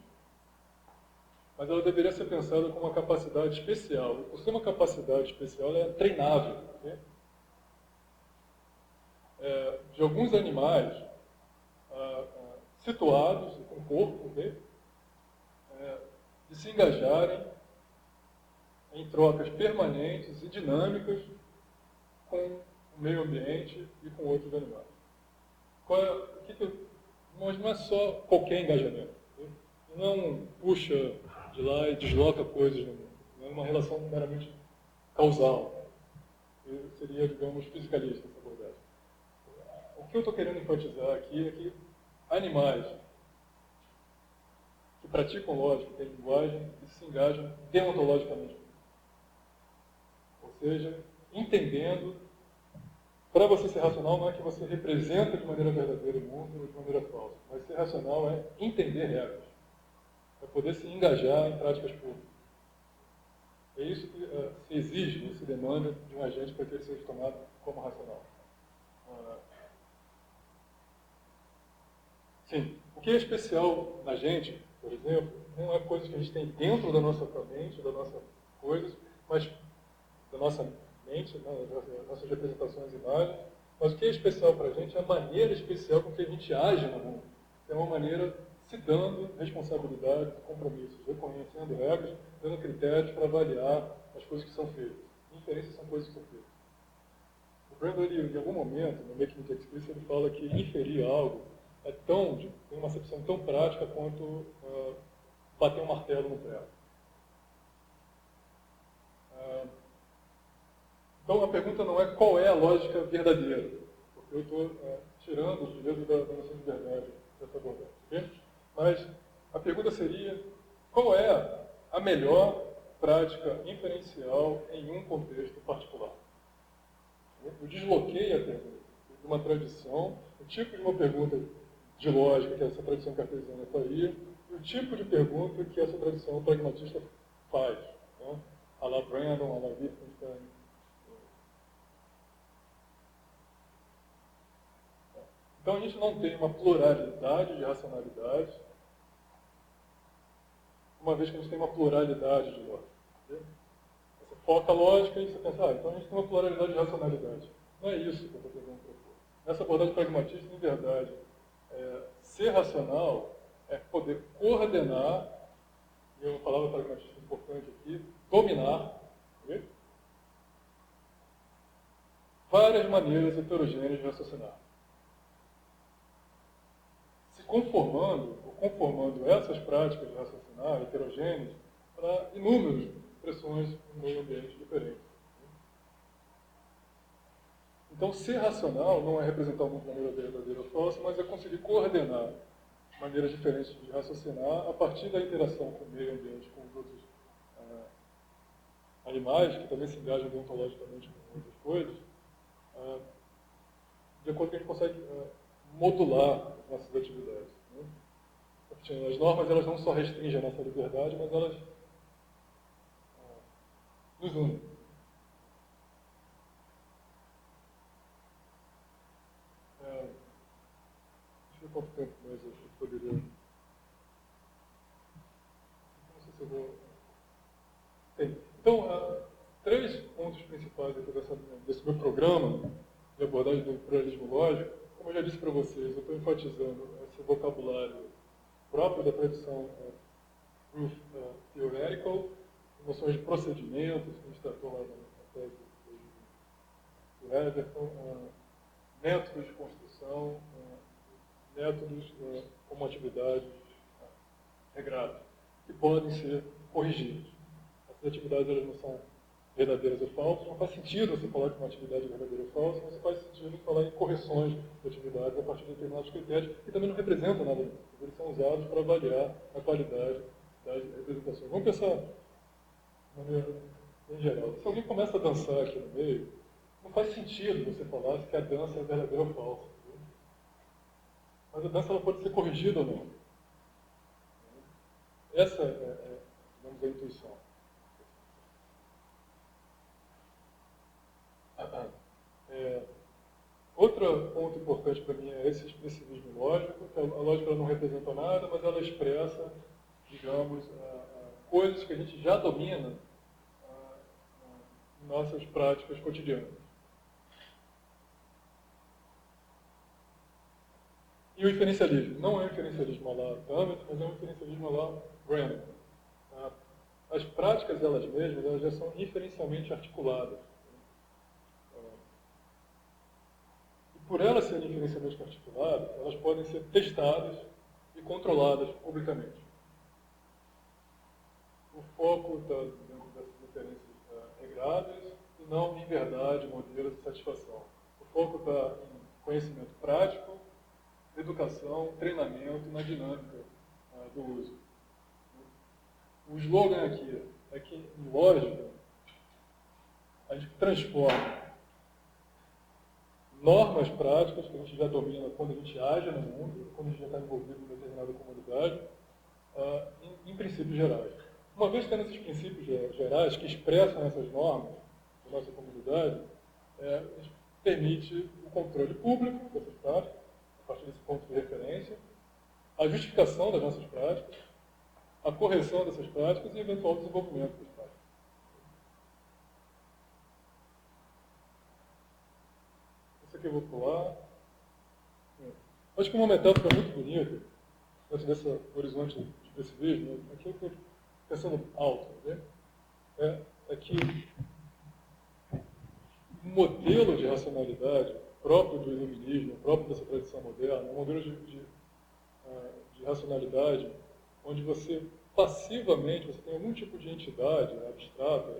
Mas ela deveria ser pensada como uma capacidade especial. E por ser uma capacidade especial, ela é treinável. Okay? De alguns animais situados, com corpo, okay? De se engajarem em trocas permanentes e dinâmicas com o meio ambiente e com outros animais. Mas não é só qualquer engajamento. Okay? Não puxa de lá e desloca coisas no mundo. Não é uma relação meramente causal. Seria, digamos, fisicalista essa abordagem. O que eu estou querendo enfatizar aqui é que animais que praticam lógica, têm linguagem e se engajam deontologicamente. Ou seja, entendendo, para você ser racional não é que você representa de maneira verdadeira o mundo ou de maneira falsa, mas ser racional é entender regras, é poder se engajar em práticas públicas. É isso que se exige, se demanda de um agente para que ele seja tomado como racional. Sim, o que é especial na gente, por exemplo, não é coisa que a gente tem dentro da nossa mente, da nossa coisas, mas da nossa mente, das nossas representações e imagens, mas o que é especial para a gente é a maneira especial com que a gente age no mundo. É uma maneira se dando responsabilidades e compromissos, reconhecendo regras, dando critérios para avaliar as coisas que são feitas. Inferências são coisas que são feitas. O Brandon, em algum momento, no Making It Explicit, ele fala que inferir algo tem uma acepção tão prática quanto bater um martelo no prego. Então a pergunta não é qual é a lógica verdadeira, porque eu estou tirando o peso da noção de verdade dessa abordagem. Okay? Mas a pergunta seria qual é a melhor prática inferencial em um contexto particular? Eu desloquei a pergunta de uma tradição, o tipo de uma pergunta de lógica que essa tradição cartesiana faria, e o tipo de pergunta que essa tradição pragmatista faz. Né? A la Brandon, a la Wittgenstein. Então a gente não tem uma pluralidade de racionalidades, uma vez que a gente tem uma pluralidade de lógica. Okay? Você foca a lógica e você pensa, então a gente tem uma pluralidade de racionalidade. Não é isso que eu estou tentando propor. Nessa abordagem pragmatista, em verdade, ser racional é poder coordenar, e uma palavra pragmatista importante aqui, dominar, okay? Várias maneiras heterogêneas de raciocinar. Se conformando essas práticas de raciocinar heterogêneas para inúmeras expressões no meio ambiente diferentes. Então, ser racional não é representar o mundo de maneira verdadeira ou falsa, mas é conseguir coordenar maneiras diferentes de raciocinar a partir da interação com o meio ambiente, com os outros animais, que também se engajam deontologicamente com outras coisas, de acordo com que a gente consegue modular as nossas atividades. Né? As normas elas não só restringem a nossa liberdade, mas elas nos unem. Deixa eu ver quanto tempo mais eu poderia... Não sei se eu vou... Tem. Então, 3 pontos principais aqui desse meu programa de abordagem do pluralismo lógico. Como eu já disse para vocês, eu estou enfatizando esse vocabulário próprio da tradição Proof Theoretical, noções de procedimentos, que a gente tratou lá na tese do Everton, métodos de construção, métodos como atividades regradas, que podem ser corrigidas. Essas atividades elas não são verdadeiras ou falsas, não faz sentido você falar que uma atividade é verdadeira ou falsa, mas faz sentido falar em correções de atividades a partir de determinados critérios, que também não representam nada disso. Eles são usados para avaliar a qualidade das representações. Vamos pensar de maneira em geral. Se alguém começa a dançar aqui no meio, não faz sentido você falar se a dança é verdadeira ou falsa. Entendeu? Mas a dança ela pode ser corrigida ou não. Essa digamos, a intuição. Outro ponto importante para mim é esse expressivismo lógico, que a lógica ela não representa nada, mas ela expressa, digamos, coisas que a gente já domina em nossas práticas cotidianas. E o inferencialismo? Não é um inferencialismo à la Dummett, mas é um inferencialismo à la Brennan. As práticas elas mesmas elas já são inferencialmente articuladas. E por elas serem inferencialmente articuladas, elas podem ser testadas e controladas publicamente. O foco está dentro dessas referências regradas e não em verdade, modelos e satisfação. O foco está em conhecimento prático, educação, treinamento na dinâmica do uso. O slogan aqui é que, em lógica, a gente transforma normas práticas que a gente já domina quando a gente age no mundo, quando a gente já está envolvido em determinada comunidade, em princípios gerais. Uma vez tendo esses princípios gerais que expressam essas normas da nossa comunidade, a gente permite o controle público dessas práticas, a partir desse ponto de referência, a justificação das nossas práticas, a correção dessas práticas e eventual desenvolvimento das práticas. Isso aqui eu vou pular. Acho que uma metáfora muito bonita, dentro desse horizonte de expressivismo, aqui eu estou pensando alto, né? É que o modelo de racionalidade próprio do iluminismo, próprio dessa tradição moderna, um modelo de racionalidade onde você passivamente, você tem algum tipo de entidade abstrata,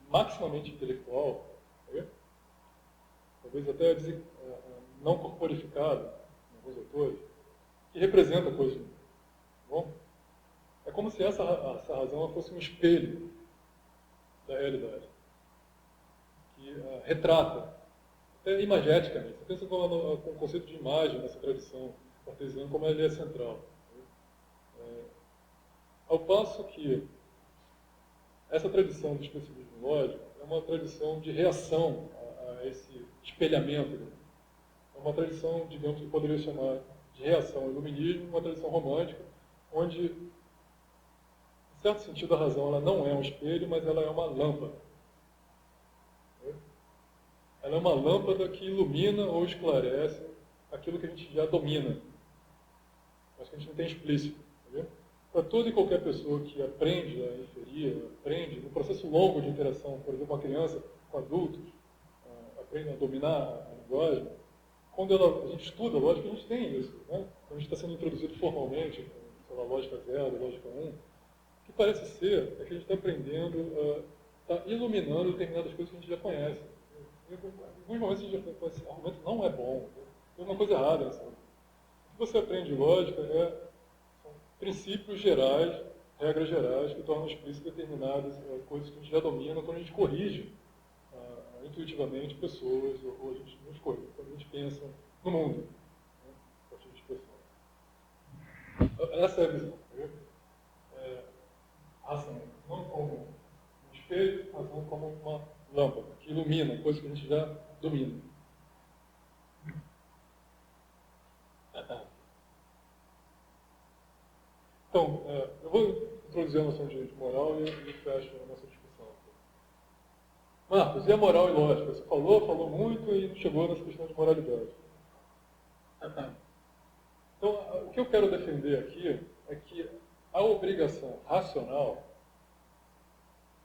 maximamente intelectual, tá, talvez até não corporificada, em alguns autores, que representa coisas. Tá bom? É como se essa razão fosse um espelho da realidade, que retrata, até imageticamente. Você pensa com o conceito de imagem nessa tradição cartesiana, como ele é central. Ao passo que essa tradição do expressivismo lógico é uma tradição de reação a esse espelhamento. É uma tradição, digamos, que poderia chamar de reação ao iluminismo, uma tradição romântica, onde, em certo sentido, a razão ela não é um espelho, mas ela é uma lâmpada. Ela é uma lâmpada que ilumina ou esclarece aquilo que a gente já domina, mas que a gente não tem explícito. Para toda e qualquer pessoa que aprende a inferir, aprende no processo longo de interação, por exemplo, uma criança com adultos, aprende a dominar a linguagem, quando a gente estuda lógica, a gente tem isso. Né? Quando a gente está sendo introduzido formalmente, sei lá, lógica 0, lógica 1, o que parece ser é que a gente está aprendendo, está iluminando determinadas coisas que a gente já conhece. Em alguns momentos a gente já pensa, esse argumento não é bom, tem uma coisa errada nessa. O que você aprende em lógica são princípios gerais, regras gerais, que tornam explícitas determinadas coisas que a gente já domina quando a gente corrige intuitivamente pessoas, ou a gente não escolhe, quando a gente pensa no mundo, né, a partir de expressões. Essa é a visão. Razão não como um espelho, razão como uma lâmpada, que ilumina coisas que a gente já domina. Então, eu vou introduzir a noção de moral e fecho a nossa discussão. Marcos, e a moral e lógica? Você falou muito e não chegou nessa questão de moralidade. Então, o que eu quero defender aqui é que a obrigação racional,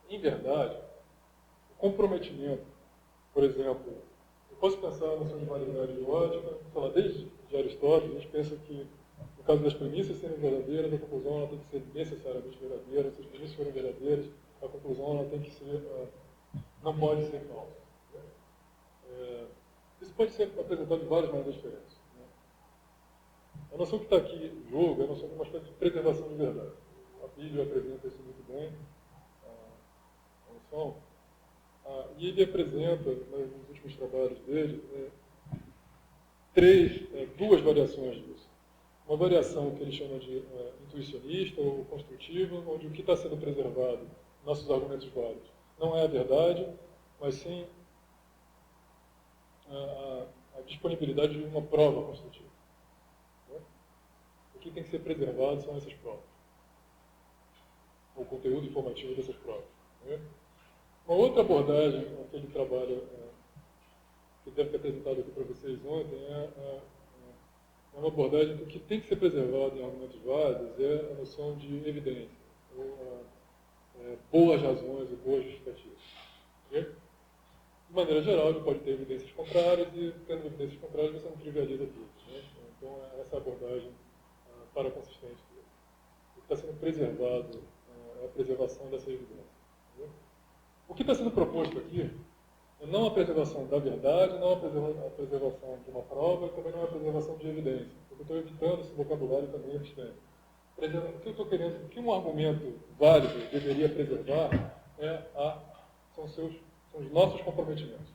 em verdade, o comprometimento, por exemplo, eu posso pensar na noção de validade lógica, sei lá, desde de Aristóteles, a gente pensa que, no caso das premissas serem verdadeiras, a conclusão ela tem que ser necessariamente verdadeira, se as premissas forem verdadeiras, a conclusão ela tem que ser, não pode ser falsa. Isso pode ser apresentado de várias maneiras diferentes. A noção que está aqui em jogo é a noção de uma espécie de preservação de verdade. A Bíblia apresenta isso muito bem, a noção. E ele apresenta, nos últimos trabalhos dele, duas variações disso. Uma variação que ele chama de intuicionista ou construtiva, onde o que está sendo preservado, nossos argumentos válidos, não é a verdade, mas sim a disponibilidade de uma prova construtiva. O que tem que ser preservado são essas provas, o conteúdo informativo dessas provas. Uma outra abordagem, aquele trabalho que deve ter apresentado aqui para vocês ontem, é uma abordagem que o que tem que ser preservado em argumentos válidos é a noção de evidência, ou boas razões ou boas justificativas. De maneira geral, ele pode ter evidências contrárias e, tendo evidências contrárias, você não trivializa tudo. Então, essa é a abordagem paraconsistente dele. O que está sendo preservado é a preservação dessa evidência. O que está sendo proposto aqui é não a preservação da verdade, não a preservação de uma prova, e também não a preservação de evidência. Porque eu estou evitando esse vocabulário também abstêmio. O que eu estou querendo, o que um argumento válido deveria preservar são os nossos comprometimentos.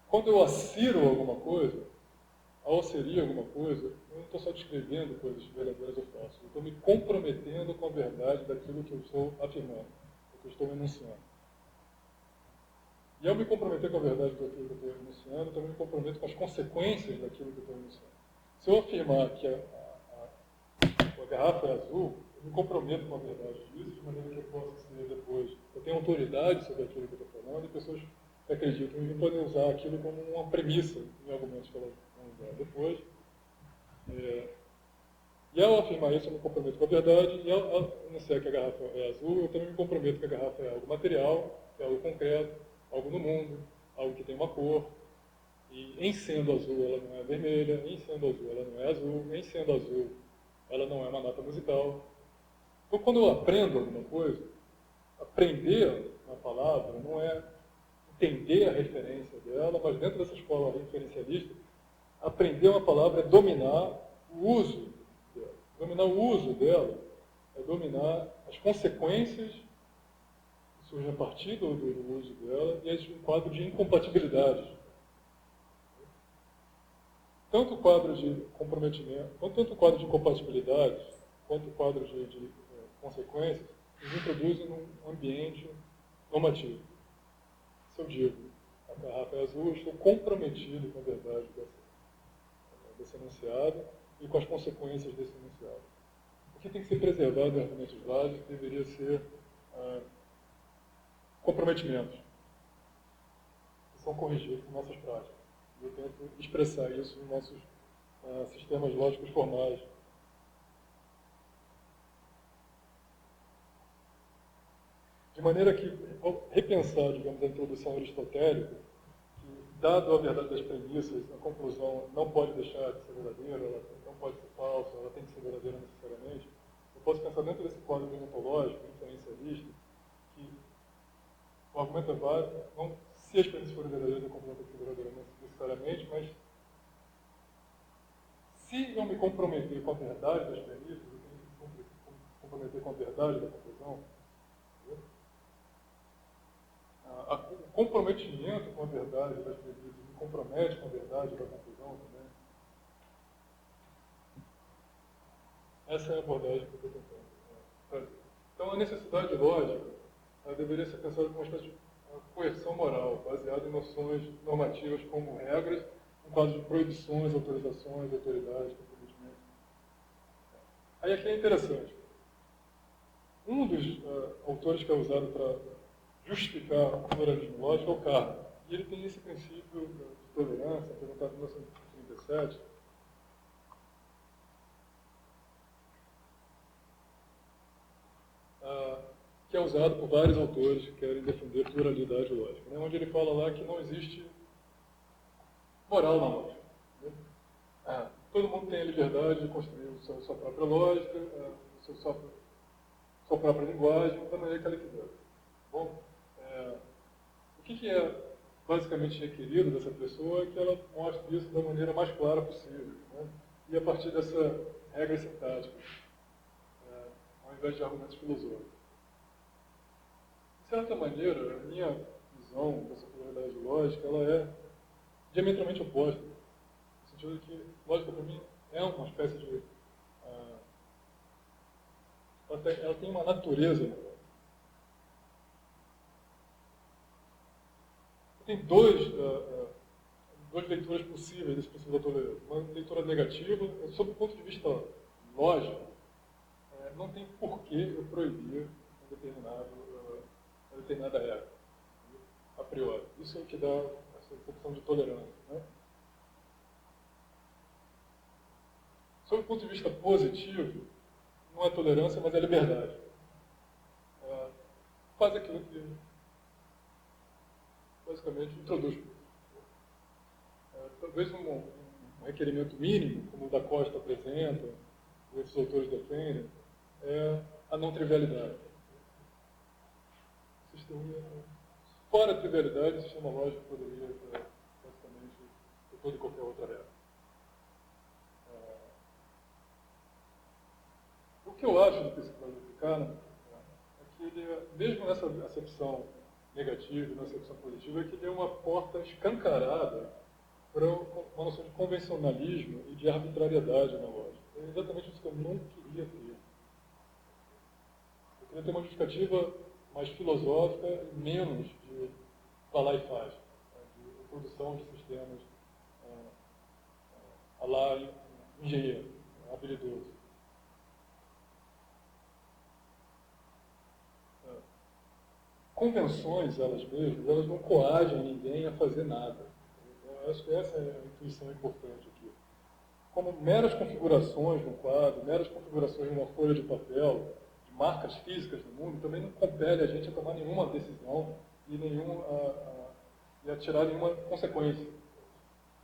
Quando eu assiro alguma coisa, ao asserir alguma coisa, eu não estou só descrevendo coisas verdadeiras ou falsas. Eu estou me comprometendo com a verdade daquilo que eu estou afirmando, do que eu estou enunciando. E ao me comprometer com a verdade daquilo que eu estou enunciando, eu também me comprometo com as consequências daquilo que eu estou enunciando. Se eu afirmar que a garrafa é azul, eu me comprometo com a verdade disso, de maneira que eu possa ser depois. Eu tenho autoridade sobre aquilo que eu estou falando, e pessoas que acreditam em mim podem usar aquilo como uma premissa em argumentos que elas vão usar depois. E ao afirmar isso, eu me comprometo com a verdade, e ao anunciar que a garrafa é azul, eu também me comprometo que a garrafa é algo material, é algo concreto, algo no mundo, algo que tem uma cor. E em sendo azul, ela não é vermelha, em sendo azul, ela não é azul, em sendo azul, ela não é uma nota musical. Então, quando eu aprendo alguma coisa, aprender uma palavra não é entender a referência dela, mas dentro dessa escola referencialista, aprender uma palavra é dominar o uso dela. Dominar o uso dela é dominar as consequências que surgem a partir do uso dela e um quadro de incompatibilidades. Tanto o quadro de comprometimento, tanto o quadro de incompatibilidades, quanto o quadro de consequências, nos introduzem num ambiente normativo. Se eu digo, a garrafa é azul, eu estou comprometido com a verdade desse enunciado e com as consequências desse enunciado. O que tem que ser preservado em argumentos válidos deveria ser comprometimentos, que são corrigidos por nossas práticas. Eu tento expressar isso nos nossos sistemas lógicos formais. De maneira que, ao repensar, digamos, a introdução aristotélica, que, dado a verdade das premissas, a conclusão não pode deixar de ser verdadeira, ela não pode ser falsa, ela tem que ser verdadeira necessariamente, eu posso pensar dentro desse quadro ontológico, inferencialista, que o argumento é válido, não se as premissas forem verdadeiras, a conclusão tem que ser verdadeira necessariamente, mas se eu me comprometer com a verdade das premissas, eu tenho que me comprometer com a verdade da conclusão. O comprometimento com a verdade das premissas me compromete com a verdade da conclusão também. Essa é a abordagem que eu estou tentando fazer. Então, a necessidade lógica deveria ser pensada como uma espécie de coerção moral, baseada em noções normativas como regras, no caso de proibições, autorizações, autoridades, comprometimento. Aí aqui é interessante. Um dos autores que é usado para justificar o pluralismo lógico é o Carnot. E ele tem esse princípio de tolerância, apresentado em 1937, que é usado por vários autores que querem defender pluralidade lógica, né? Onde ele fala lá que não existe moral na lógica. Né? Todo mundo tem a liberdade de construir sua própria lógica, sua própria linguagem, da maneira que ela quiser. Bom, o que é basicamente requerido dessa pessoa é que ela mostre isso da maneira mais clara possível, né? E a partir dessa regra sintática, ao invés de argumentos filosóficos. De certa maneira, a minha visão dessa pluralidade lógica, ela é diametralmente oposta, no sentido de que lógica para mim é uma espécie de... ela tem uma natureza. Tem duas leituras possíveis desse princípio da tolerância. Uma leitura negativa, sob o ponto de vista lógico, não tem porquê eu proibir uma determinada regra, a priori. Isso é o que dá essa opção de tolerância. Né? Sob o ponto de vista positivo, não é tolerância, mas é liberdade. Faz aquilo que basicamente introduz. Talvez um requerimento mínimo, como o da Costa apresenta, ou esses autores defendem, é a não trivialidade. Fora a trivialidade, o sistema lógico poderia basicamente ter toda e qualquer outra regra. O que eu acho do princípio de Kahneman é que ele, mesmo nessa acepção negativa, nessa acepção positiva, é que ele é uma porta escancarada para uma noção de convencionalismo e de arbitrariedade na lógica. É exatamente isso que eu não queria ter. Eu queria ter uma justificativa mais filosófica e menos de falar e faz, de produção de sistemas a lá engenheiro, habilidoso. Convenções, elas mesmas, elas não coagem ninguém a fazer nada. Eu acho que essa é a intuição importante aqui. Como meras configurações no quadro, meras configurações numa folha de papel, de marcas físicas no mundo, também não compele a gente a tomar nenhuma decisão e a tirar nenhuma consequência.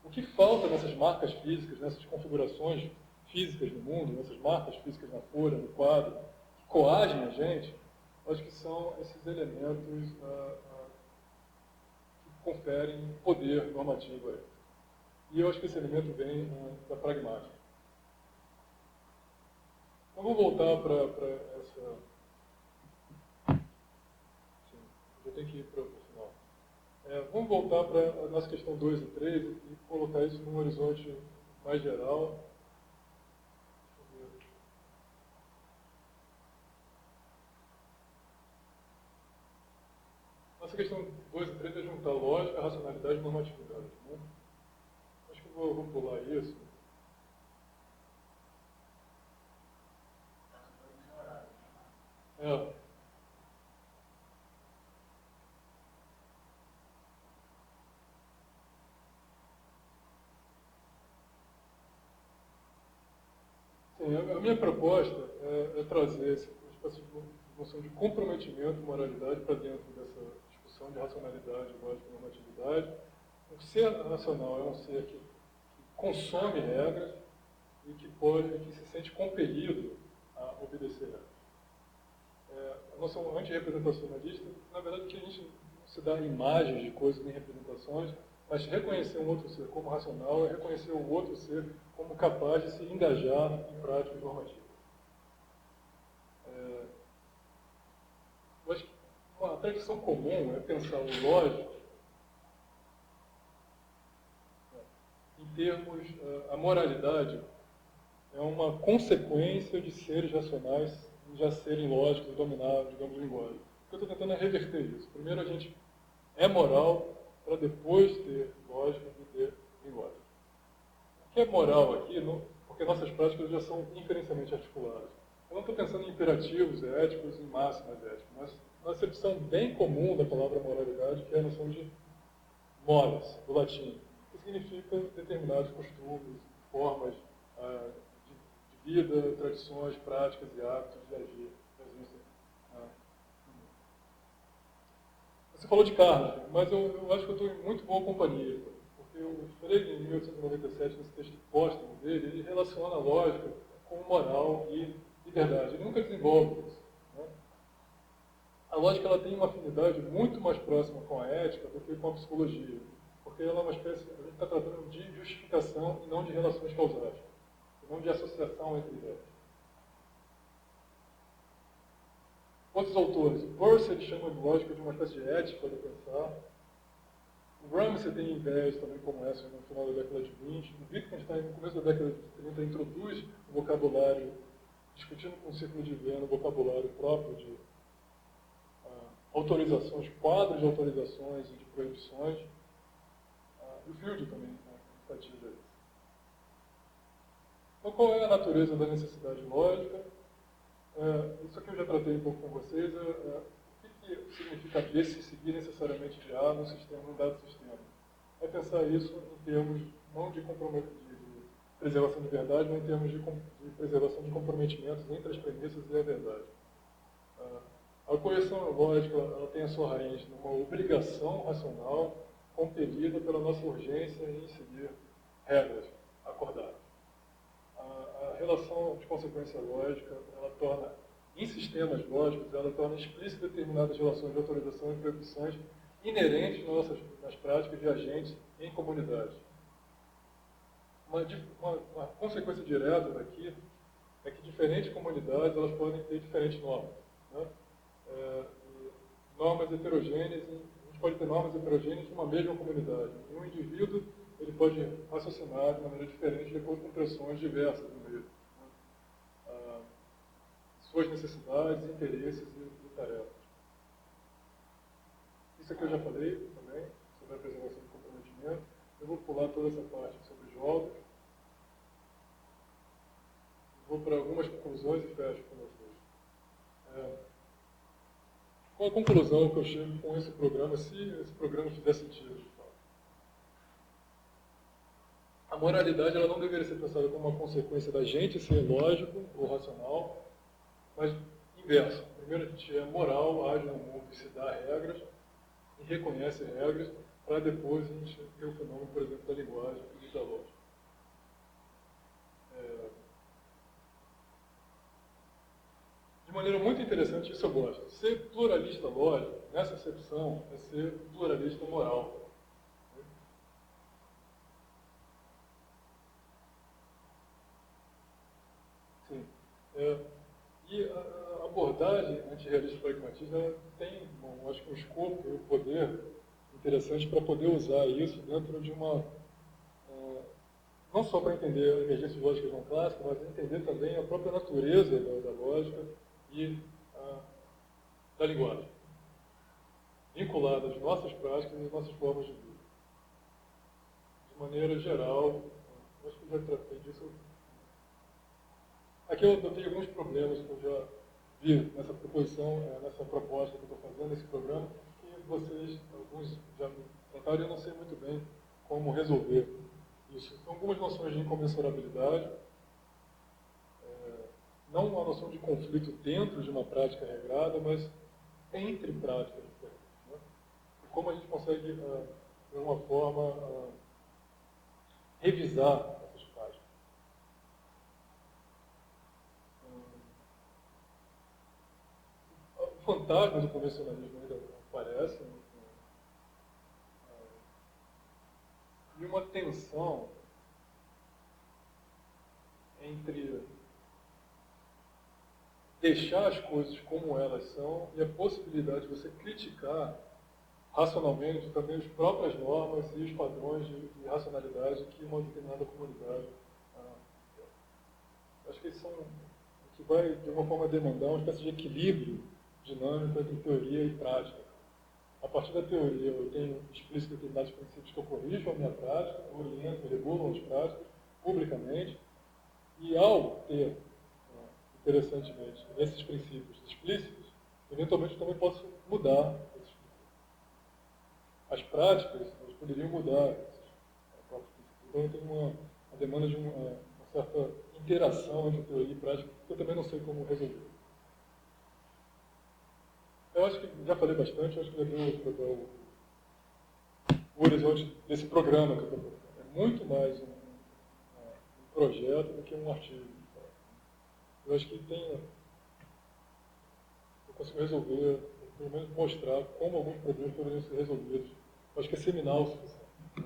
O que falta nessas marcas físicas, nessas configurações físicas no mundo, nessas marcas físicas na folha, no quadro, que coagem a gente, acho que são esses elementos que conferem poder normativo a ele. E eu acho que esse elemento vem da pragmática. Então, vou voltar para essa... Sim, eu tenho que ir para o final. Vamos voltar para a nossa questão 2 e 3 e colocar isso num horizonte mais geral. Nossa questão 2 e 3 é juntar lógica, racionalidade e normatividade. Né? Acho que eu vou pular isso. Sim, a minha proposta é trazer uma espécie de noção de comprometimento e moralidade para dentro dessa discussão de racionalidade, lógica e normatividade. O ser racional é um ser que consome regras e que se sente compelido a obedecer regras. A noção antirrepresentacionalista, na verdade, que a gente não se dá imagens de coisas nem representações, mas reconhecer um outro ser como racional é reconhecer o outro ser como capaz de se engajar em práticas normativas. Eu acho que uma tradição comum é pensar o lógico em termos... A moralidade é uma consequência de seres racionais já serem lógicos e dominar, digamos, a linguagem. O que eu estou tentando é reverter isso. Primeiro a gente é moral para depois ter lógica e ter linguagem. O que é moral aqui, porque nossas práticas já são inferencialmente articuladas. Eu não estou pensando em imperativos éticos, em máximas éticas, mas uma acepção bem comum da palavra moralidade, que é a noção de mores, do latim, que significa determinados costumes, formas de vida, tradições, práticas e hábitos de agir. Você falou de Carnot, mas eu acho que eu estou em muito boa companhia. Porque o Frege, em 1897, nesse texto póstumo dele, ele relaciona a lógica com moral e liberdade. Ele nunca desenvolve isso. Né? A lógica ela tem uma afinidade muito mais próxima com a ética do que com a psicologia. Porque ela é uma espécie, a gente está tratando de justificação e não de relações causais. E não de associação entre ideias. Outros autores, o Peirce ele chama de lógica de uma espécie de ética do pensar. O Ramsey tem ideias também como essa no final da década de 20. O Wittgenstein, no começo da década de 30, introduz o vocabulário, discutindo com o Círculo de Viena, o vocabulário próprio de autorizações, quadros de autorizações e de proibições. E o Field também enfatiza isso. Então, qual é a natureza da necessidade lógica? Isso aqui eu já tratei um pouco com vocês. O que significa B se seguir necessariamente de A num sistema, num dado sistema? É pensar isso em termos não de preservação de verdade, mas em termos de preservação de comprometimentos entre as premissas e a verdade. A correção lógica ela tem a sua raiz numa obrigação racional compelida pela nossa urgência em seguir regras acordadas. A relação de consequência lógica, ela torna, em sistemas lógicos, ela torna explícita determinadas relações de autorização e proibições inerentes nas práticas de agentes em comunidade. Uma consequência direta daqui é que diferentes comunidades elas podem ter diferentes normas. Né? Normas heterogêneas, a gente pode ter normas heterogêneas numa mesma comunidade. E um indivíduo ele pode raciocinar de maneira diferente de acordo com pressões diversas no meio. Suas necessidades, interesses e tarefas. Isso aqui eu já falei também, sobre a preservação do comprometimento. Eu vou pular toda essa parte sobre jogos. Vou para algumas conclusões e fecho com vocês. Qual a conclusão que eu chego com esse programa, se esse programa fizer sentido? A moralidade ela não deveria ser pensada como uma consequência da gente ser lógico ou racional, mas inverso. Primeiro a gente é moral, age no mundo e se dá regras, e reconhece regras, para depois a gente ter o fenômeno, por exemplo, da linguagem e da lógica. De maneira muito interessante, isso eu gosto. Ser pluralista lógico, nessa acepção, é ser pluralista moral. Sim. E a abordagem antirrealista pragmatista tem, acho que um escopo e um poder interessante para poder usar isso dentro de uma... não só para entender a emergência de lógicas não clássicas, mas entender também a própria natureza da lógica e da linguagem, vinculada às nossas práticas e às nossas formas de vida. De maneira geral, acho que eu já tratei disso. Aqui eu tenho alguns problemas que eu já vi nessa proposição, nessa proposta que eu estou fazendo, nesse programa, que vocês, alguns já me trataram e eu não sei muito bem como resolver isso. Então, algumas noções de incomensurabilidade, não uma noção de conflito dentro de uma prática regrada, mas entre práticas diferentes. Né? E como a gente consegue, de alguma forma, revisar essas práticas. O fantasma do convencionalismo ainda aparece, e uma tensão entre deixar as coisas como elas são e a possibilidade de você criticar racionalmente também as próprias normas e os padrões de racionalidade que uma determinada comunidade acho que eles são o que vai, de alguma forma, demandar uma espécie de equilíbrio dinâmico entre teoria e prática. A partir da teoria, eu tenho explícito determinados princípios que eu corrijo a minha prática, oriento, regulo as práticas publicamente, e ao ter, interessantemente, esses princípios explícitos, eventualmente eu também posso mudar esses princípios. As práticas, elas poderiam mudar esses próprios princípios. Então, eu tenho uma demanda de uma certa interação entre teoria e prática, que eu também não sei como resolver. Então, acho que já falei bastante, acho que já deu para dar o horizonte desse programa que eu estou colocando. É muito mais um projeto do que um artigo. Eu acho que eu consigo resolver, pelo menos mostrar como alguns problemas poderiam ser resolvidos. Eu acho que é seminal o suficiente. Né?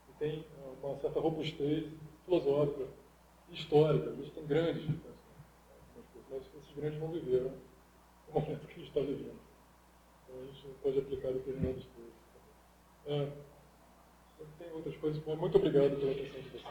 E tem uma certa robustez filosófica e histórica. A gente tem grandes diferenças, mas esses grandes não viveram o momento que a gente está vivendo. Então a gente pode aplicar determinadas coisas. Tem outras coisas, mas muito obrigado pela atenção de vocês.